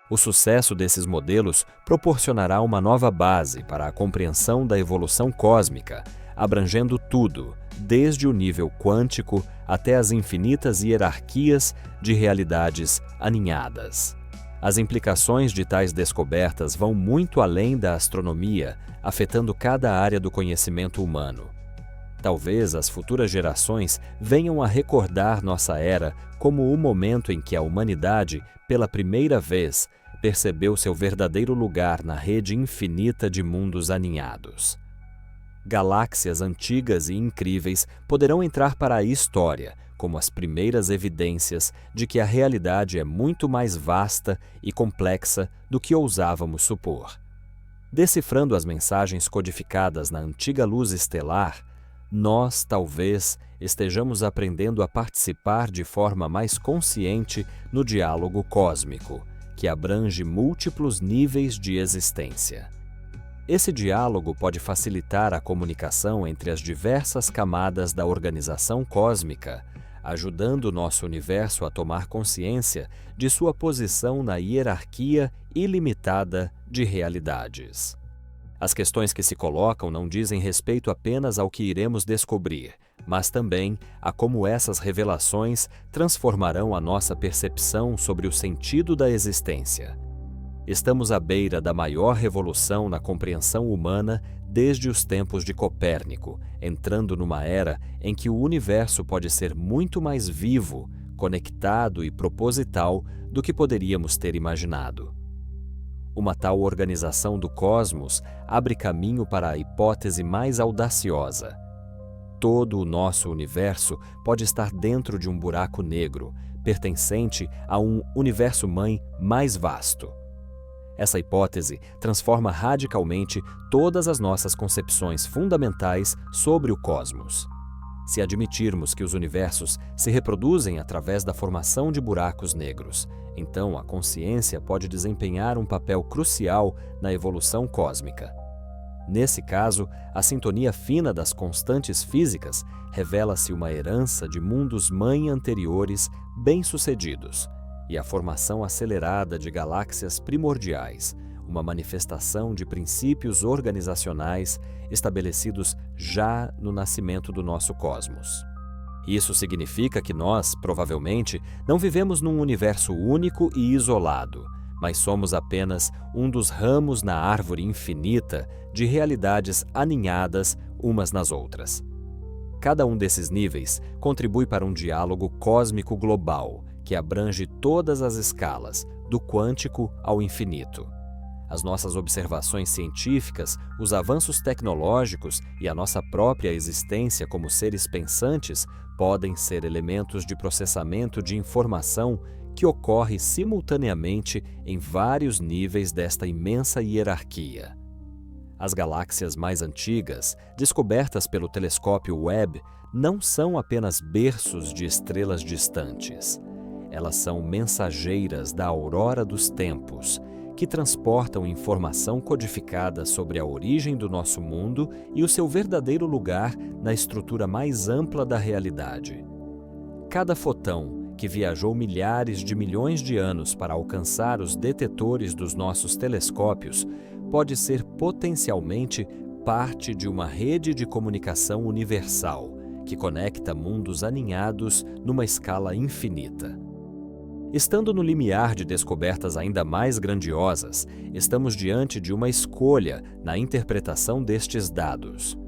O sucesso desses modelos proporcionará uma nova base para a compreensão da evolução cósmica, abrangendo tudo, desde o nível quântico até as infinitas hierarquias de realidades aninhadas. As implicações de tais descobertas vão muito além da astronomia, afetando cada área do conhecimento humano. Talvez as futuras gerações venham a recordar nossa era como o momento em que a humanidade, pela primeira vez, percebeu seu verdadeiro lugar na rede infinita de mundos aninhados. Galáxias antigas e incríveis poderão entrar para a história como as primeiras evidências de que a realidade é muito mais vasta e complexa do que ousávamos supor. Decifrando as mensagens codificadas na antiga luz estelar, nós, talvez, estejamos aprendendo a participar de forma mais consciente no diálogo cósmico, que abrange múltiplos níveis de existência. Esse diálogo pode facilitar a comunicação entre as diversas camadas da organização cósmica, ajudando o nosso universo a tomar consciência de sua posição na hierarquia ilimitada de realidades. As questões que se colocam não dizem respeito apenas ao que iremos descobrir, mas também a como essas revelações transformarão a nossa percepção sobre o sentido da existência. Estamos à beira da maior revolução na compreensão humana desde os tempos de Copérnico, entrando numa era em que o universo pode ser muito mais vivo, conectado e proposital do que poderíamos ter imaginado. Uma tal organização do cosmos abre caminho para a hipótese mais audaciosa. Todo o nosso universo pode estar dentro de um buraco negro, pertencente a um universo-mãe mais vasto. Essa hipótese transforma radicalmente todas as nossas concepções fundamentais sobre o cosmos. Se admitirmos que os universos se reproduzem através da formação de buracos negros, então a consciência pode desempenhar um papel crucial na evolução cósmica. Nesse caso, a sintonia fina das constantes físicas revela-se uma herança de mundos-mãe anteriores bem-sucedidos, e a formação acelerada de galáxias primordiais, uma manifestação de princípios organizacionais estabelecidos já no nascimento do nosso cosmos. Isso significa que nós, provavelmente, não vivemos num universo único e isolado, mas somos apenas um dos ramos na árvore infinita de realidades aninhadas umas nas outras. Cada um desses níveis contribui para um diálogo cósmico global, que abrange todas as escalas, do quântico ao infinito. As nossas observações científicas, os avanços tecnológicos e a nossa própria existência como seres pensantes podem ser elementos de processamento de informação que ocorre simultaneamente em vários níveis desta imensa hierarquia. As galáxias mais antigas, descobertas pelo telescópio Webb, não são apenas berços de estrelas distantes. Elas são mensageiras da aurora dos tempos, que transportam informação codificada sobre a origem do nosso mundo e o seu verdadeiro lugar na estrutura mais ampla da realidade. Cada fotão, que viajou milhares de milhões de anos para alcançar os detetores dos nossos telescópios, pode ser potencialmente parte de uma rede de comunicação universal, que conecta mundos aninhados numa escala infinita. Estando no limiar de descobertas ainda mais grandiosas, estamos diante de uma escolha na interpretação destes dados.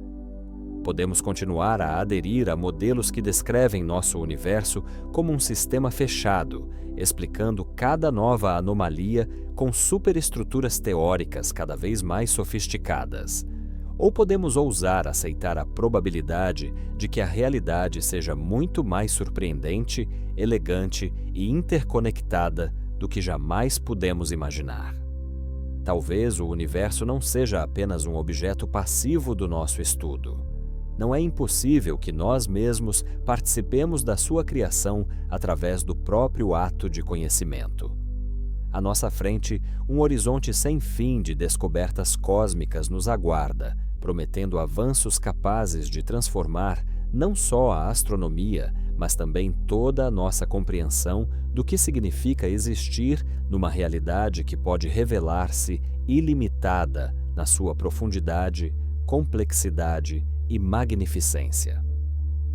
Podemos continuar a aderir a modelos que descrevem nosso universo como um sistema fechado, explicando cada nova anomalia com superestruturas teóricas cada vez mais sofisticadas. Ou podemos ousar aceitar a probabilidade de que a realidade seja muito mais surpreendente, elegante e interconectada do que jamais pudemos imaginar. Talvez o universo não seja apenas um objeto passivo do nosso estudo. Não é impossível que nós mesmos participemos da sua criação através do próprio ato de conhecimento. À nossa frente, um horizonte sem fim de descobertas cósmicas nos aguarda, prometendo avanços capazes de transformar não só a astronomia, mas também toda a nossa compreensão do que significa existir numa realidade que pode revelar-se ilimitada na sua profundidade, complexidade e magnificência.